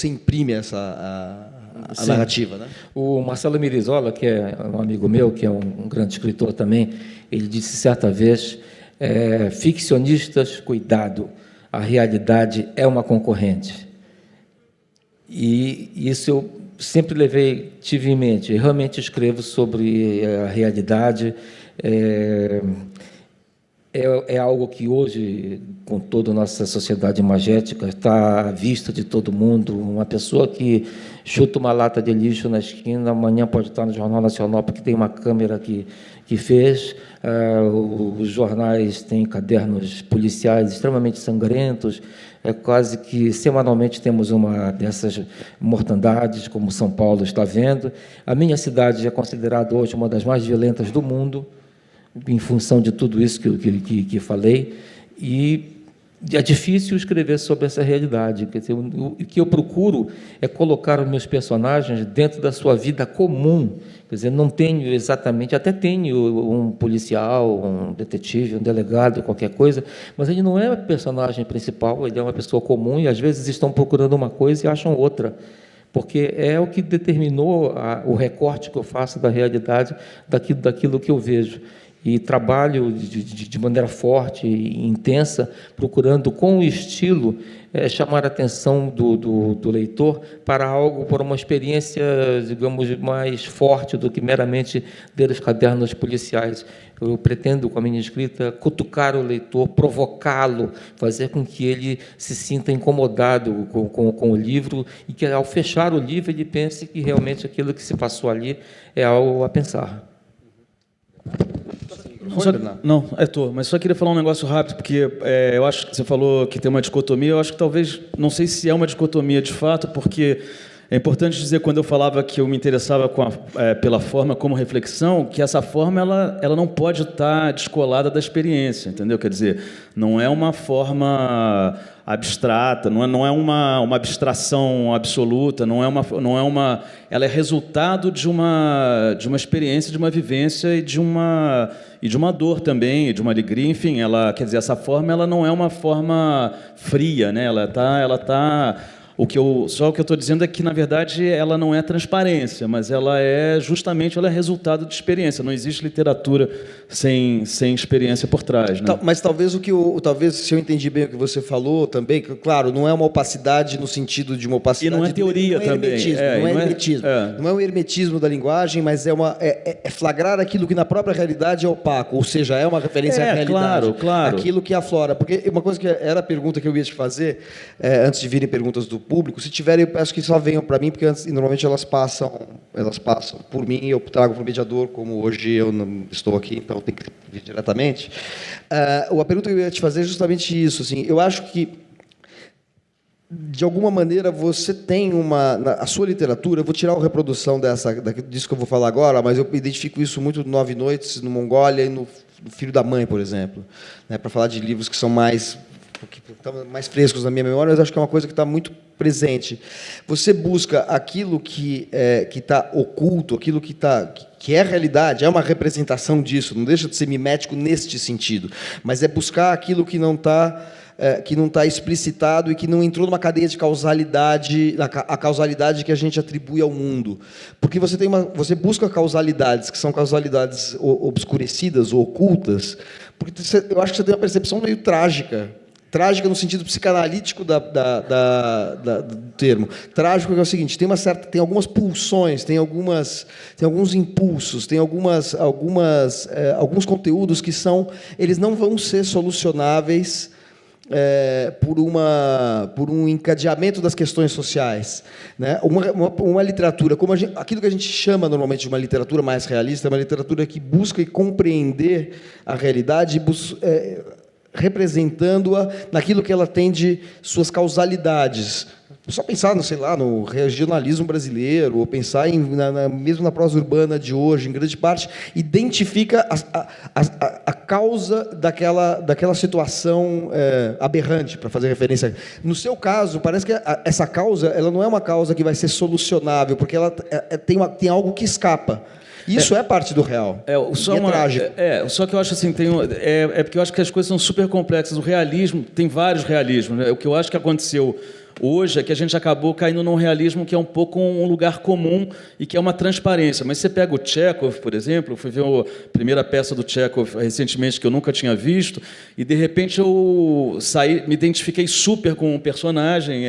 imprime a narrativa, né? O Marcelo Mirizola, que é um amigo meu, que é um grande escritor também, ele disse certa vez, ficcionistas, cuidado, a realidade é uma concorrente. E isso eu sempre tive em mente. Eu realmente escrevo sobre a realidade. É algo que hoje, com toda a nossa sociedade imagética, está à vista de todo mundo. Uma pessoa que chuta uma lata de lixo na esquina, amanhã pode estar no Jornal Nacional, porque tem uma câmera que fez. Os jornais têm cadernos policiais extremamente sangrentos. Quase que semanalmente temos uma dessas mortandades, como São Paulo está vendo. A minha cidade é considerada hoje uma das mais violentas do mundo, em função de tudo isso que falei, e é difícil escrever sobre essa realidade. Quer dizer, o que eu procuro é colocar os meus personagens dentro da sua vida comum. Quer dizer, não tenho exatamente, até tenho um policial, um detetive, um delegado, qualquer coisa, mas ele não é o personagem principal, ele é uma pessoa comum e, às vezes, estão procurando uma coisa e acham outra, porque é o que determinou o recorte que eu faço da realidade, daquilo que eu vejo. E trabalho de maneira forte e intensa, procurando, com o estilo, chamar a atenção do leitor para uma experiência, digamos, mais forte do que meramente ler os cadernos policiais. Eu pretendo, com a minha escrita, cutucar o leitor, provocá-lo, fazer com que ele se sinta incomodado com o livro e que, ao fechar o livro, ele pense que realmente aquilo que se passou ali é algo a pensar. Mas só queria falar um negócio rápido, porque eu acho que você falou que tem uma dicotomia, eu acho que talvez, não sei se é uma dicotomia de fato, porque é importante dizer, quando eu falava que eu me interessava pela forma como reflexão, que essa forma ela não pode estar descolada da experiência, entendeu? Quer dizer, não é uma forma abstrata, não é uma abstração absoluta, ela é resultado de uma tá de uma vivência e de uma dor também, de uma alegria, enfim, quer dizer, essa forma ela não é uma forma fria, né? Ela tá Só o que eu estou dizendo é que, na verdade, ela não é transparência, mas ela é resultado de experiência. Não existe literatura sem experiência por trás, né? Mas talvez talvez, se eu entendi bem o que você falou também, claro, não é uma opacidade no sentido de uma opacidade. E não é teoria também. Não é um hermetismo da linguagem, mas é flagrar aquilo que na própria realidade é opaco, ou seja, é uma referência à realidade. Claro. Aquilo que aflora. Porque uma coisa que era a pergunta que eu ia te fazer, antes de virem perguntas do público, se tiverem, eu peço que só venham para mim, porque normalmente elas passam por mim, eu trago para o mediador, como hoje eu não estou aqui, então tem que vir diretamente. A pergunta que eu ia te fazer é justamente isso. Assim, eu acho que, de alguma maneira, você tem a sua literatura, eu vou tirar a reprodução disso que eu vou falar agora, mas eu identifico isso muito no 9 Noites, no Mongólia e no Filho da Mãe, por exemplo, né, para falar de livros que são mais frescos na minha memória, mas acho que é uma coisa que está muito presente. Você busca aquilo que está oculto, aquilo que é a realidade, é uma representação disso, não deixa de ser mimético neste sentido, mas é buscar aquilo que não está explicitado e que não entrou numa cadeia de causalidade, a causalidade que a gente atribui ao mundo. Porque você busca causalidades que são causalidades obscurecidas ou ocultas, porque eu acho que você tem uma percepção meio trágica no sentido psicanalítico do termo. Trágico é o seguinte: tem algumas pulsões, tem alguns impulsos, tem alguns conteúdos que eles não vão ser solucionáveis por um encadeamento das questões sociais, né? Uma literatura, aquilo que a gente chama normalmente de uma literatura mais realista, é uma literatura que busca compreender a realidade, representando-a naquilo que ela tem de suas causalidades. Só pensar, no regionalismo brasileiro, ou pensar mesmo na prosa urbana de hoje, em grande parte, identifica a causa daquela situação aberrante, para fazer referência. No seu caso, parece que essa causa ela não é uma causa que vai ser solucionável, porque ela tem algo que escapa. Isso é parte do real. É trágico. Só que eu acho assim, porque eu acho que as coisas são super complexas. O realismo, tem vários realismos, né? O que eu acho que aconteceu hoje é que a gente acabou caindo num realismo que é um pouco um lugar comum e que é uma transparência. Mas você pega o Tchekhov, por exemplo, eu fui ver a primeira peça do Tchekhov recentemente, que eu nunca tinha visto, e de repente eu me identifiquei super com um personagem,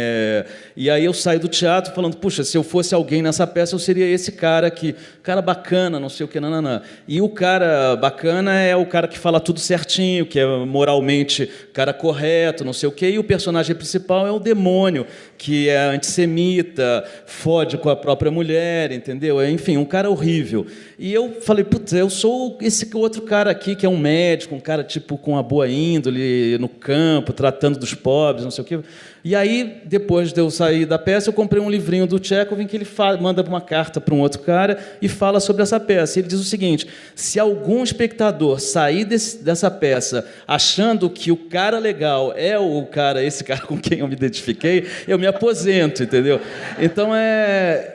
e aí eu saí do teatro falando, puxa, se eu fosse alguém nessa peça, eu seria esse cara aqui, cara bacana, não sei o que, nananã. E o cara bacana é o cara que fala tudo certinho, que é moralmente cara correto, não sei o que, e o personagem principal é o demônio, que é antissemita, fode com a própria mulher, entendeu? Enfim, um cara horrível. E eu falei, putz, eu sou esse outro cara aqui, que é um médico, um cara tipo com uma boa índole, no campo, tratando dos pobres, não sei o quê. E aí, depois de eu sair da peça, eu comprei um livrinho do Tchekhov em que ele manda uma carta para um outro cara e fala sobre essa peça. Ele diz o seguinte: se algum espectador sair dessa peça achando que o cara legal é esse cara com quem eu me identifiquei, eu me aposento, entendeu? Então,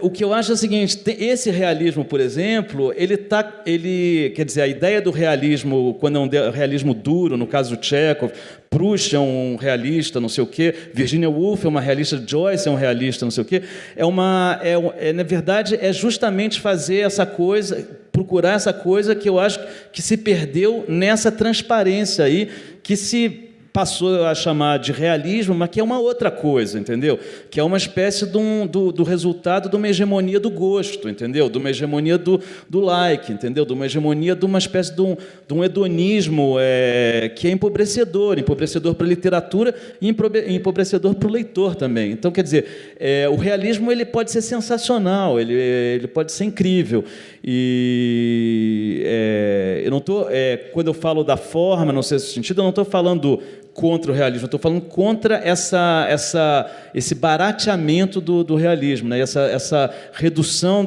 o que eu acho é o seguinte: esse realismo, por exemplo, quer dizer, a ideia do realismo, quando é um realismo duro, no caso do Tchekhov, Proust é um realista, não sei o quê, Virginia Woolf é uma realista, Joyce é um realista, não sei o quê, na verdade, é justamente fazer essa coisa, procurar essa coisa que eu acho que se perdeu nessa transparência aí, que se passou a chamar de realismo, mas que é uma outra coisa, entendeu? Que é uma espécie do resultado de uma hegemonia do gosto, entendeu? De uma hegemonia do like, entendeu? De uma hegemonia de uma espécie de um hedonismo que é empobrecedor para a literatura e empobrecedor para o leitor também. Então, quer dizer, o realismo ele pode ser sensacional, ele pode ser incrível. E eu não estou, quando eu falo da forma, não sei se sentido, eu não estou falando contra o realismo, eu estou falando contra esse barateamento do realismo, né? essa redução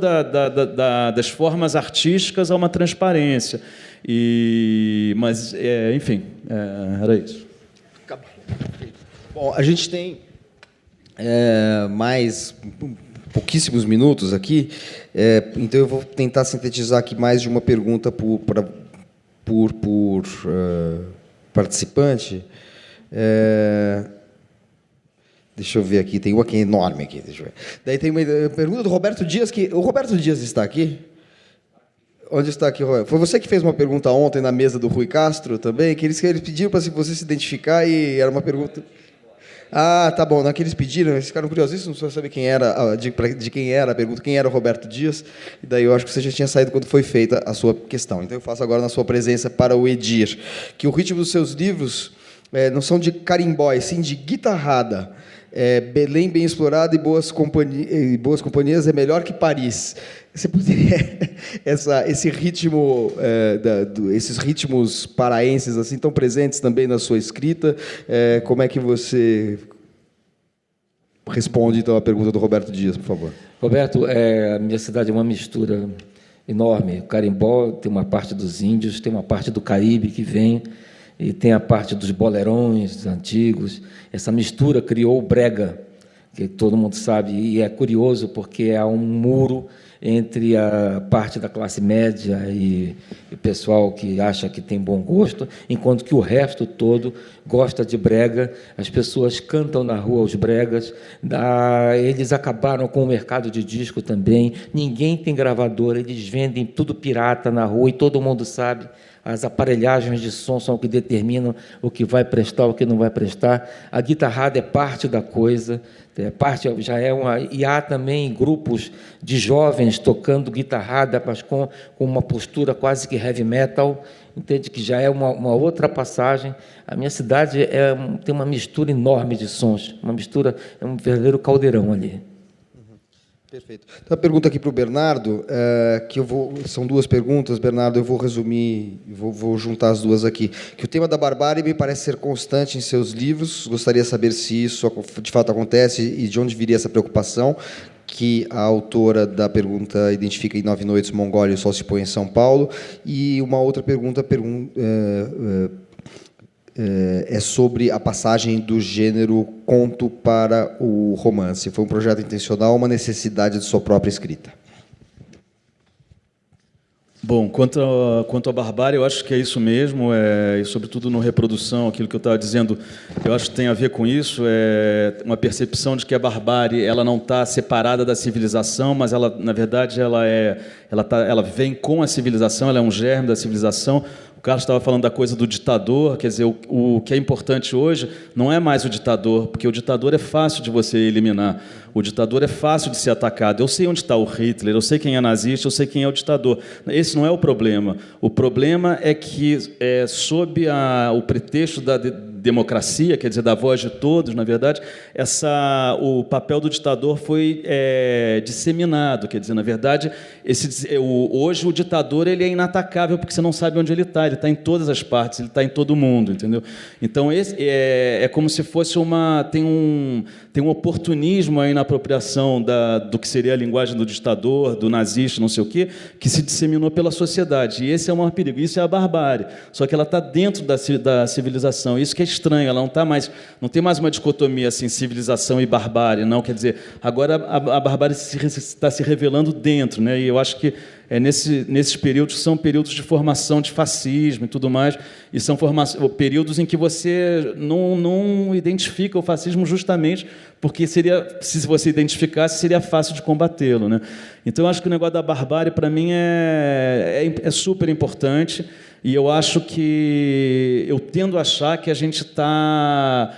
das formas artísticas a uma transparência. Mas, enfim, era isso. Bom, a gente tem mais pouquíssimos minutos aqui, então eu vou tentar sintetizar aqui mais de uma pergunta por participante. Deixa eu ver aqui, tem uma aqui enorme aqui. Deixa eu ver. Daí tem uma pergunta do Roberto Dias, que o Roberto Dias está aqui? Onde está aqui, Roberto? Foi você que fez uma pergunta ontem na mesa do Rui Castro também, que eles pediram para você se identificar e era uma pergunta... Ah, tá bom, naqueles pediram, eles ficaram curiosíssimos para saber quem era, de quem era a pergunta, quem era o Roberto Dias, e daí eu acho que você já tinha saído quando foi feita a sua questão. Então eu faço agora na sua presença para o Edir, que o ritmo dos seus livros não são de carimbó, e sim de guitarrada. Belém bem explorado e boas companhias é melhor que Paris. Você poderia esse ritmo, esses ritmos paraenses assim tão presentes também na sua escrita, como é que você responde então a pergunta do Roberto Dias, por favor? Roberto, a minha cidade é uma mistura enorme. O carimbó tem uma parte dos índios, tem uma parte do Caribe que vem, e tem a parte dos bolerões antigos. Essa mistura criou o brega, que todo mundo sabe, e é curioso porque há um muro entre a parte da classe média e o pessoal que acha que tem bom gosto, enquanto que o resto todo gosta de brega. As pessoas cantam na rua os bregas, eles acabaram com o mercado de disco também, ninguém tem gravadora, eles vendem tudo pirata na rua e todo mundo sabe. As aparelhagens de som são o que determinam o que vai prestar, o que não vai prestar. A guitarrada é parte da coisa, e há também grupos de jovens tocando guitarrada, mas com uma postura quase que heavy metal, entende, que já é uma outra passagem. A minha cidade tem uma mistura enorme de sons, uma mistura, é um verdadeiro caldeirão ali. Perfeito. Então, a pergunta aqui para o Bernardo, são duas perguntas, Bernardo, eu vou resumir, vou juntar as duas aqui. Que o tema da barbárie me parece ser constante em seus livros, gostaria de saber se isso de fato acontece e de onde viria essa preocupação, que a autora da pergunta identifica em 9 Noites, Mongólia e o Sol se põe em São Paulo, e uma outra pergunta é sobre a passagem do gênero conto para o romance. Foi um projeto intencional ou uma necessidade de sua própria escrita? Bom, quanto à barbárie, eu acho que é isso mesmo, e sobretudo no Reprodução, aquilo que eu estava dizendo, eu acho que tem a ver com isso, uma percepção de que a barbárie ela não está separada da civilização, mas ela, na verdade, ela vem com a civilização, ela é um germe da civilização. O Carlos estava falando da coisa do ditador, quer dizer, o que é importante hoje não é mais o ditador, porque o ditador é fácil de você eliminar, o ditador é fácil de ser atacado. Eu sei onde está o Hitler, eu sei quem é nazista, eu sei quem é o ditador. Esse não é o problema. O problema é que, sob o pretexto da democracia, quer dizer, da voz de todos, na verdade, o papel do ditador foi disseminado. Quer dizer, na verdade, hoje o ditador ele é inatacável porque você não sabe onde ele está em todas as partes, ele está em todo mundo, entendeu? Então, é como se fosse tem um oportunismo aí na apropriação do que seria a linguagem do ditador, do nazista, não sei o quê, que se disseminou pela sociedade. E esse é o maior perigo, isso é a barbárie. Só que ela está dentro da civilização. Isso que é estranho, ela não tem mais uma dicotomia assim, civilização e barbárie, não. Quer dizer, agora a barbárie está se revelando dentro, né? E eu acho que nesses períodos são períodos de formação de fascismo e tudo mais, e são períodos em que você não identifica o fascismo justamente porque se você identificasse, seria fácil de combatê-lo, né? Então, eu acho que o negócio da barbárie, para mim, é super importante, e eu acho que eu tendo a achar que a gente está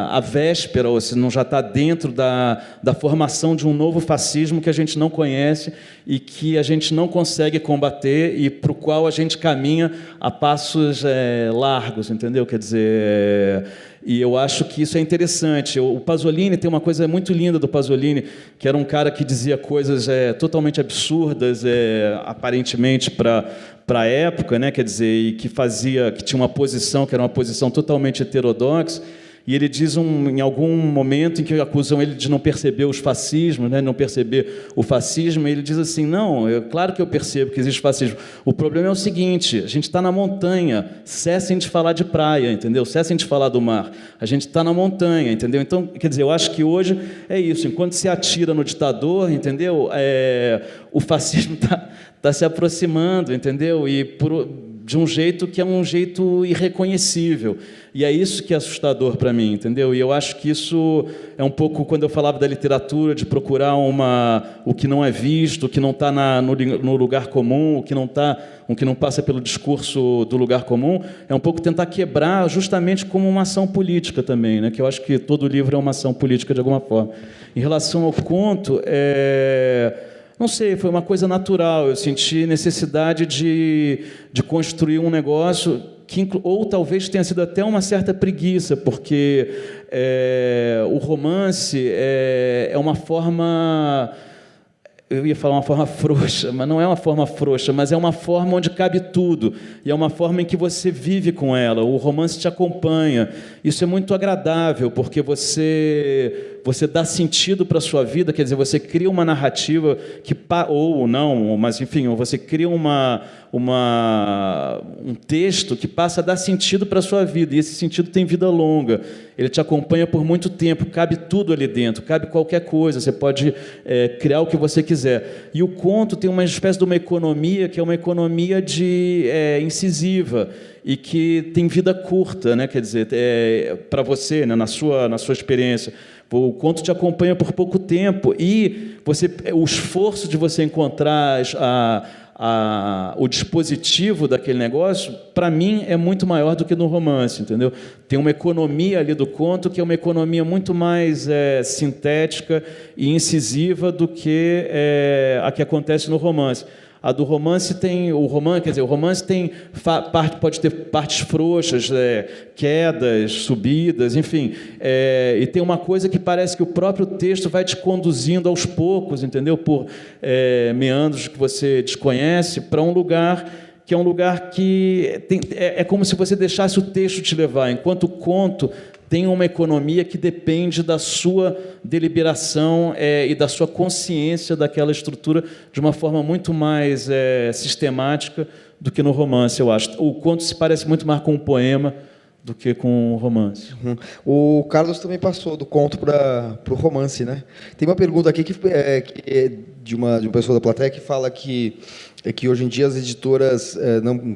à véspera, ou se não já está dentro da formação de um novo fascismo que a gente não conhece e que a gente não consegue combater e para o qual a gente caminha a passos largos, entendeu? Quer dizer, e eu acho que isso é interessante. O Pasolini, tem uma coisa muito linda do Pasolini, que era um cara que dizia coisas totalmente absurdas, aparentemente para a época, né? Quer dizer, e que tinha uma posição que era uma posição totalmente heterodoxa. E ele diz em algum momento em que acusam ele de não perceber os fascismos, né, não perceber o fascismo, ele diz assim, não, claro que eu percebo que existe fascismo. O problema é o seguinte, a gente está na montanha, cessem de falar de praia, entendeu? Cessem de falar do mar. A gente está na montanha, entendeu? Então, quer dizer, eu acho que hoje é isso. Enquanto se atira no ditador, entendeu? O fascismo está se aproximando, entendeu? E de um jeito que é um jeito irreconhecível. E é isso que é assustador para mim, entendeu? E eu acho que isso é um pouco, quando eu falava da literatura, de procurar o que não é visto, o que não está no lugar comum, o que não passa pelo discurso do lugar comum, é um pouco tentar quebrar justamente como uma ação política também, né? Que eu acho que todo livro é uma ação política de alguma forma. Em relação ao conto, não sei, foi uma coisa natural. Eu senti necessidade de construir um negócio ou talvez tenha sido até uma certa preguiça, porque o romance é uma forma... Eu ia falar uma forma frouxa, mas não é uma forma frouxa, mas é uma forma onde cabe tudo, e é uma forma em que você vive com ela, o romance te acompanha. Isso é muito agradável, porque você dá sentido para a sua vida, quer dizer, você cria uma narrativa ou não, mas enfim, você cria um texto que passa a dar sentido para a sua vida, e esse sentido tem vida longa, ele te acompanha por muito tempo, cabe tudo ali dentro, cabe qualquer coisa, você pode criar o que você quiser. E o conto tem uma espécie de uma economia, que é uma economia incisiva, e que tem vida curta, né? Quer dizer, para você, né? na sua experiência, o conto te acompanha por pouco tempo, e o esforço de você encontrar o dispositivo daquele negócio, para mim, é muito maior do que no romance, entendeu? Tem uma economia ali do conto que é uma economia muito mais sintética e incisiva do que a que acontece no romance. A do romance o romance tem pode ter partes frouxas, quedas, subidas, enfim, e tem uma coisa que parece que o próprio texto vai te conduzindo aos poucos, entendeu? Por meandros que você desconhece, para um lugar que é um lugar que é como se você deixasse o texto te levar, enquanto o conto tem uma economia que depende da sua deliberação e da sua consciência daquela estrutura de uma forma muito mais sistemática do que no romance, eu acho. O conto se parece muito mais com um poema do que com um romance. Uhum. O Carlos também passou do conto para o romance, né? Tem uma pergunta aqui que é de uma pessoa da plateia que fala que hoje em dia as editoras,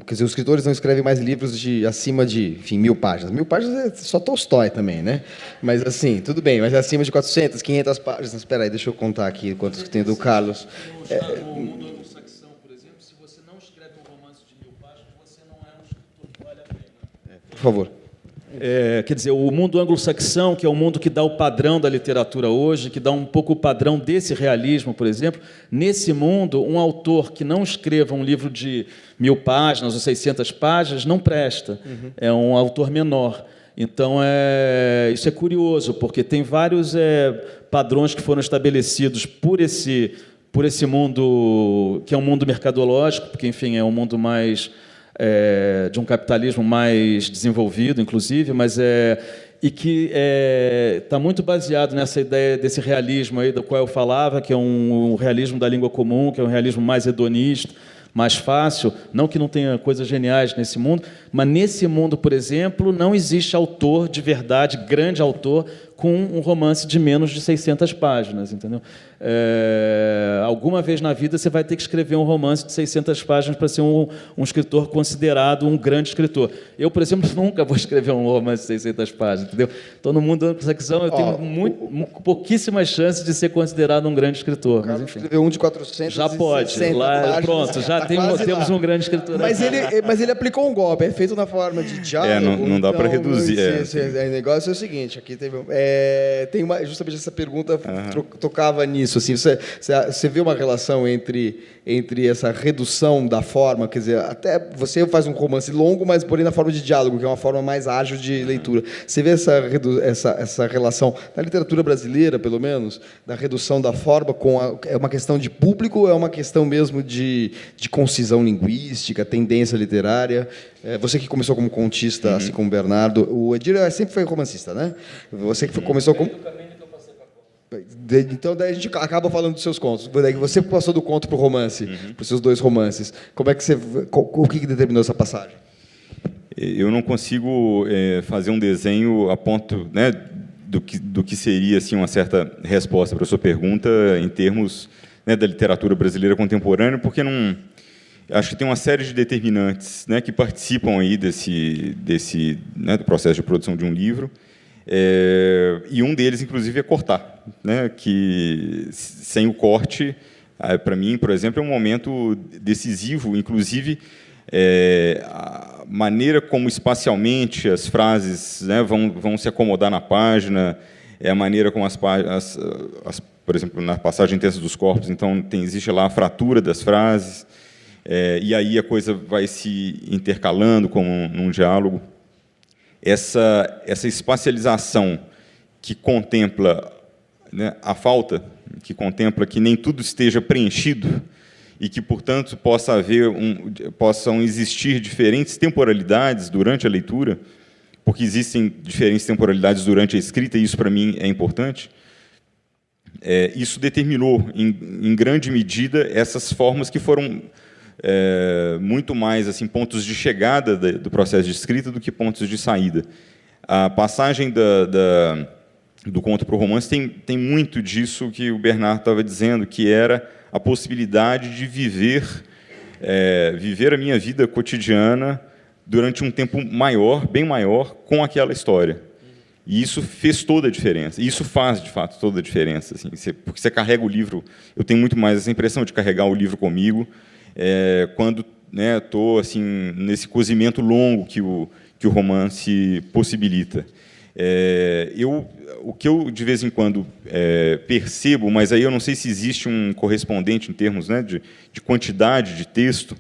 quer dizer, os escritores não escrevem mais livros acima de, enfim, 1000 páginas. 1000 páginas é só Tolstói também, né? Mas assim, tudo bem, mas é acima de 400, 500 páginas. Espera aí, deixa eu contar aqui quantos que tem do Carlos. No mundo anglo-saxão, por exemplo, se você não escreve um romance de 1000 páginas, você não é um escritor que vale a pena. Por favor. Quer dizer, o mundo anglo-saxão, que é o mundo que dá o padrão da literatura hoje, que dá um pouco o padrão desse realismo, por exemplo, nesse mundo, um autor que não escreva um livro de 1000 páginas ou 600 páginas não presta. Uhum. É um autor menor. Então, isso é curioso, porque tem vários padrões que foram estabelecidos por esse mundo, que é um mundo mercadológico, porque, enfim, é um mundo mais... de um capitalismo mais desenvolvido, inclusive, mas e que está muito baseado nessa ideia desse realismo aí do qual eu falava, que é um realismo da língua comum, que é um realismo mais hedonista, mais fácil. Não que não tenha coisas geniais nesse mundo, mas nesse mundo, por exemplo, não existe autor de verdade, grande autor, com um romance de menos de 600 páginas, entendeu? Alguma vez na vida você vai ter que escrever um romance de 600 páginas para ser um escritor considerado um grande escritor. Eu, por exemplo, nunca vou escrever um romance de 600 páginas, entendeu? Então, no mundo anglo-saxão, eu tenho pouquíssimas chances de ser considerado um grande escritor. Mas, enfim. Escreveu um de 400 já pode. Lá, páginas, pronto, já temos um grande escritor. Mas ele aplicou um golpe, é feito na forma de diálogo. Não dá para reduzir. O negócio é o seguinte, aqui tem justamente essa pergunta tocava nisso. Assim, você vê uma relação entre essa redução da forma, quer dizer, até você faz um romance longo, mas porém na forma de diálogo, que é uma forma mais ágil de leitura. Você vê essa relação na literatura brasileira, pelo menos, da redução da forma é uma questão de público ou é uma questão mesmo de concisão linguística, tendência literária? Você que começou como contista, assim como o Bernardo, o Edir sempre foi romancista, né? Você que começou como... Então, daí a gente acaba falando dos seus contos. Daí você passou do conto para o romance, para os seus 2 romances. Como é que o que determinou essa passagem? Eu não consigo fazer um desenho a ponto, né, do que seria assim, uma certa resposta para a sua pergunta em termos, né, da literatura brasileira contemporânea, porque acho que tem uma série de determinantes, né, que participam aí né, do processo de produção de um livro, e um deles, inclusive, é cortar, né, que sem o corte, para mim, por exemplo, é um momento decisivo, inclusive a maneira como espacialmente as frases, né, vão se acomodar na página, a maneira como por exemplo, na passagem intensa dos corpos, então existe lá a fratura das frases, e aí a coisa vai se intercalando como num diálogo. Essa espacialização que contempla, né, a falta, que contempla que nem tudo esteja preenchido e que, portanto, possam existir diferentes temporalidades durante a leitura, porque existem diferentes temporalidades durante a escrita, e isso, para mim, é importante. Isso determinou, em grande medida, essas formas que foram muito mais assim, pontos de chegada do processo de escrita do que pontos de saída. A passagem do conto para o romance tem muito disso que o Bernardo estava dizendo, que era a possibilidade de viver a minha vida cotidiana durante um tempo maior, bem maior, com aquela história. E isso fez toda a diferença. E isso faz, de fato, toda a diferença. Assim, porque você carrega o livro... Eu tenho muito mais essa impressão de carregar o livro comigo quando estou assim, nesse cozimento longo que o romance possibilita. O que eu, de vez em quando, percebo, mas aí eu não sei se existe um correspondente em termos, né, de quantidade de texto,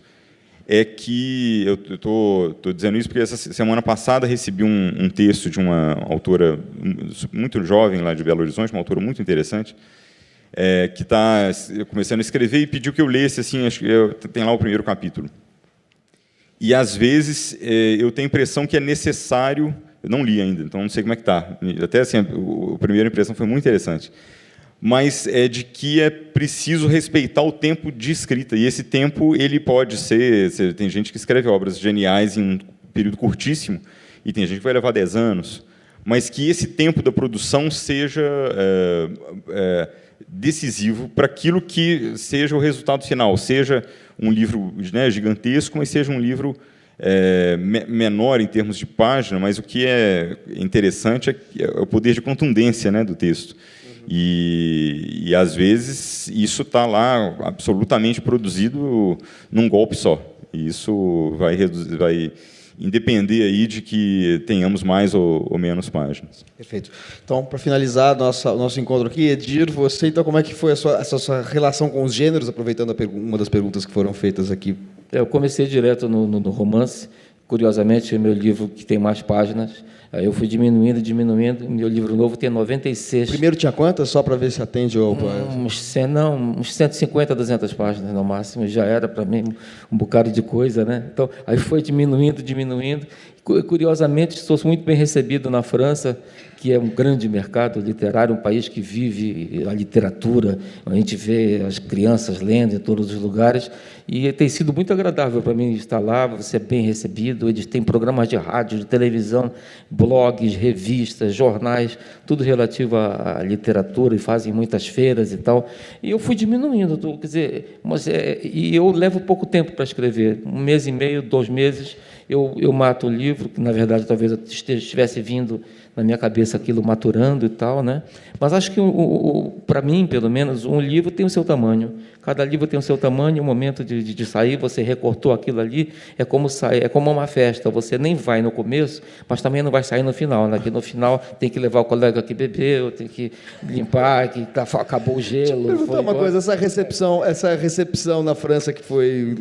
é que eu estou dizendo isso porque essa semana passada recebi um texto de uma autora muito jovem lá de Belo Horizonte, uma autora muito interessante, que está começando a escrever e pediu que eu lesse, assim, acho que tem lá o primeiro capítulo. E às vezes eu tenho a impressão que é necessário, eu não li ainda, então não sei como é que está. Até assim, a primeira impressão foi muito interessante. Mas é de que é preciso respeitar o tempo de escrita. E esse tempo ele pode ser... Tem gente que escreve obras geniais em um período curtíssimo, e tem gente que vai levar 10 anos. Mas que esse tempo da produção seja decisivo para aquilo que seja o resultado final. Seja um livro, né, gigantesco, mas seja um livro menor em termos de página, mas o que é interessante é o poder de contundência, né, do texto. E às vezes isso está lá absolutamente produzido num golpe só. E isso vai independer aí de que tenhamos mais ou menos páginas. Perfeito. Então, para finalizar nosso encontro aqui, Edir, você, então, como é que foi essa sua relação com os gêneros, aproveitando uma das perguntas que foram feitas aqui? Eu comecei direto no romance. Curiosamente, é meu livro que tem mais páginas. Aí eu fui diminuindo. Meu livro novo tem 96. Primeiro tinha quantas? Só para ver se atende ao... Uns 150, 200 páginas no máximo. Já era para mim um bocado de coisa, né? Então, aí foi diminuindo. Curiosamente, sou muito bem recebido na França, que é um grande mercado literário, um país que vive a literatura. A gente vê as crianças lendo em todos os lugares, e tem sido muito agradável para mim estar lá, você é bem recebido. Eles têm programas de rádio, de televisão, blogs, revistas, jornais, tudo relativo à literatura, e fazem muitas feiras e tal. E eu fui diminuindo, quer dizer, e eu levo pouco tempo para escrever, 1 mês e meio, 2 meses, eu mato o livro, que, na verdade, talvez eu estivesse vindo na minha cabeça aquilo maturando e tal, né? Mas acho que, para mim, pelo menos, um livro tem o seu tamanho. Cada livro tem o seu tamanho, o momento de sair, você recortou aquilo ali, é como uma festa, você nem vai no começo, mas também não vai sair no final, né? Que no final tem que levar o colega que bebeu, tem que limpar, que acabou o gelo. Deixa eu perguntar uma coisa, essa recepção na França que foi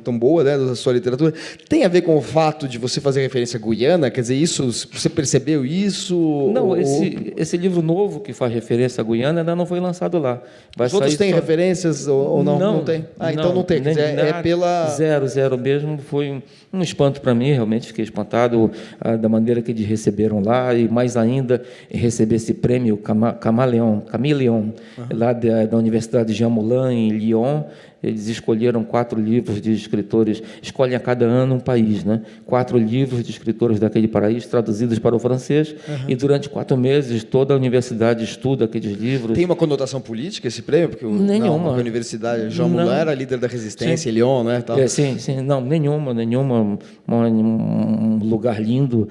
tão boa, né, da sua literatura, tem a ver com o fato de você fazer referência à Guiana? Quer dizer, você percebeu isso? Não, esse livro novo que faz referência à Guiana ainda não foi lançado lá. Os outros têm referências ou não? Não tem? Então não tem. Quer dizer, é pela... Zero mesmo. Foi um espanto para mim, realmente fiquei espantado da maneira que eles receberam lá, e mais ainda receber esse prêmio Camaleon, lá da Universidade de Jean Moulin, em Lyon. eles escolheram 4 livros de escritores, escolhem a cada ano um país, né? 4 livros de escritores daquele país, traduzidos para o francês, e durante 4 meses toda a universidade estuda aqueles livros. Tem uma conotação política esse prêmio? Porque Nenhuma. Não, a universidade, Jean Moulin era líder da resistência, em Lyon, né? Tal. Sim, não, nenhuma. Um lugar lindo,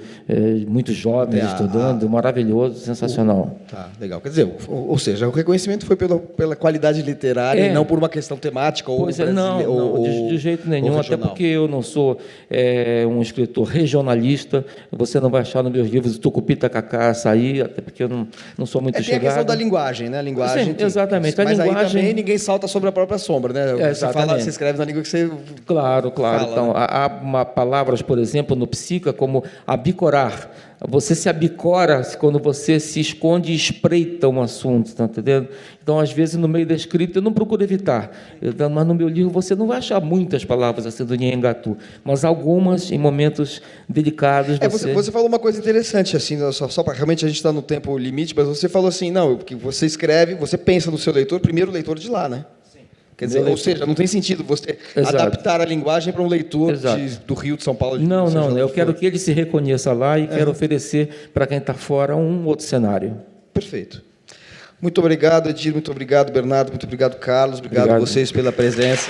muitos jovens estudando, maravilhoso, sensacional. Tá, legal. Quer dizer, ou seja, o reconhecimento foi pela qualidade literária e não por uma questão temática ou de jeito nenhum, até porque eu não sou um escritor regionalista, você não vai achar nos meus livros Tucupi, Tacacá, Açaí, até porque eu não sou muito chegado. Tem a questão da linguagem, né? A linguagem exatamente. Mas aí também ninguém salta sobre a própria sombra, né? Você escreve na língua que você Claro. fala, Então, né? há palavras, por exemplo, no Psica, como abicorar. Você se abicora quando você se esconde e espreita um assunto, está entendendo? Então, às vezes, no meio da escrita, eu não procuro evitar. Mas no meu livro você não vai achar muitas palavras assim do Nhenengatu, mas algumas em momentos delicados. Você falou uma coisa interessante, assim, só para realmente a gente está no tempo limite, mas você falou assim, não, que você escreve, você pensa no seu leitor, primeiro o leitor de lá, né? Quer dizer, ou seja, não tem sentido você adaptar a linguagem para um leitor do Rio, de São Paulo. Não, eu quero que ele se reconheça lá e quero oferecer para quem está fora um outro cenário. Perfeito. Muito obrigado, Edir, muito obrigado, Bernardo, muito obrigado, Carlos, obrigado a vocês pela presença.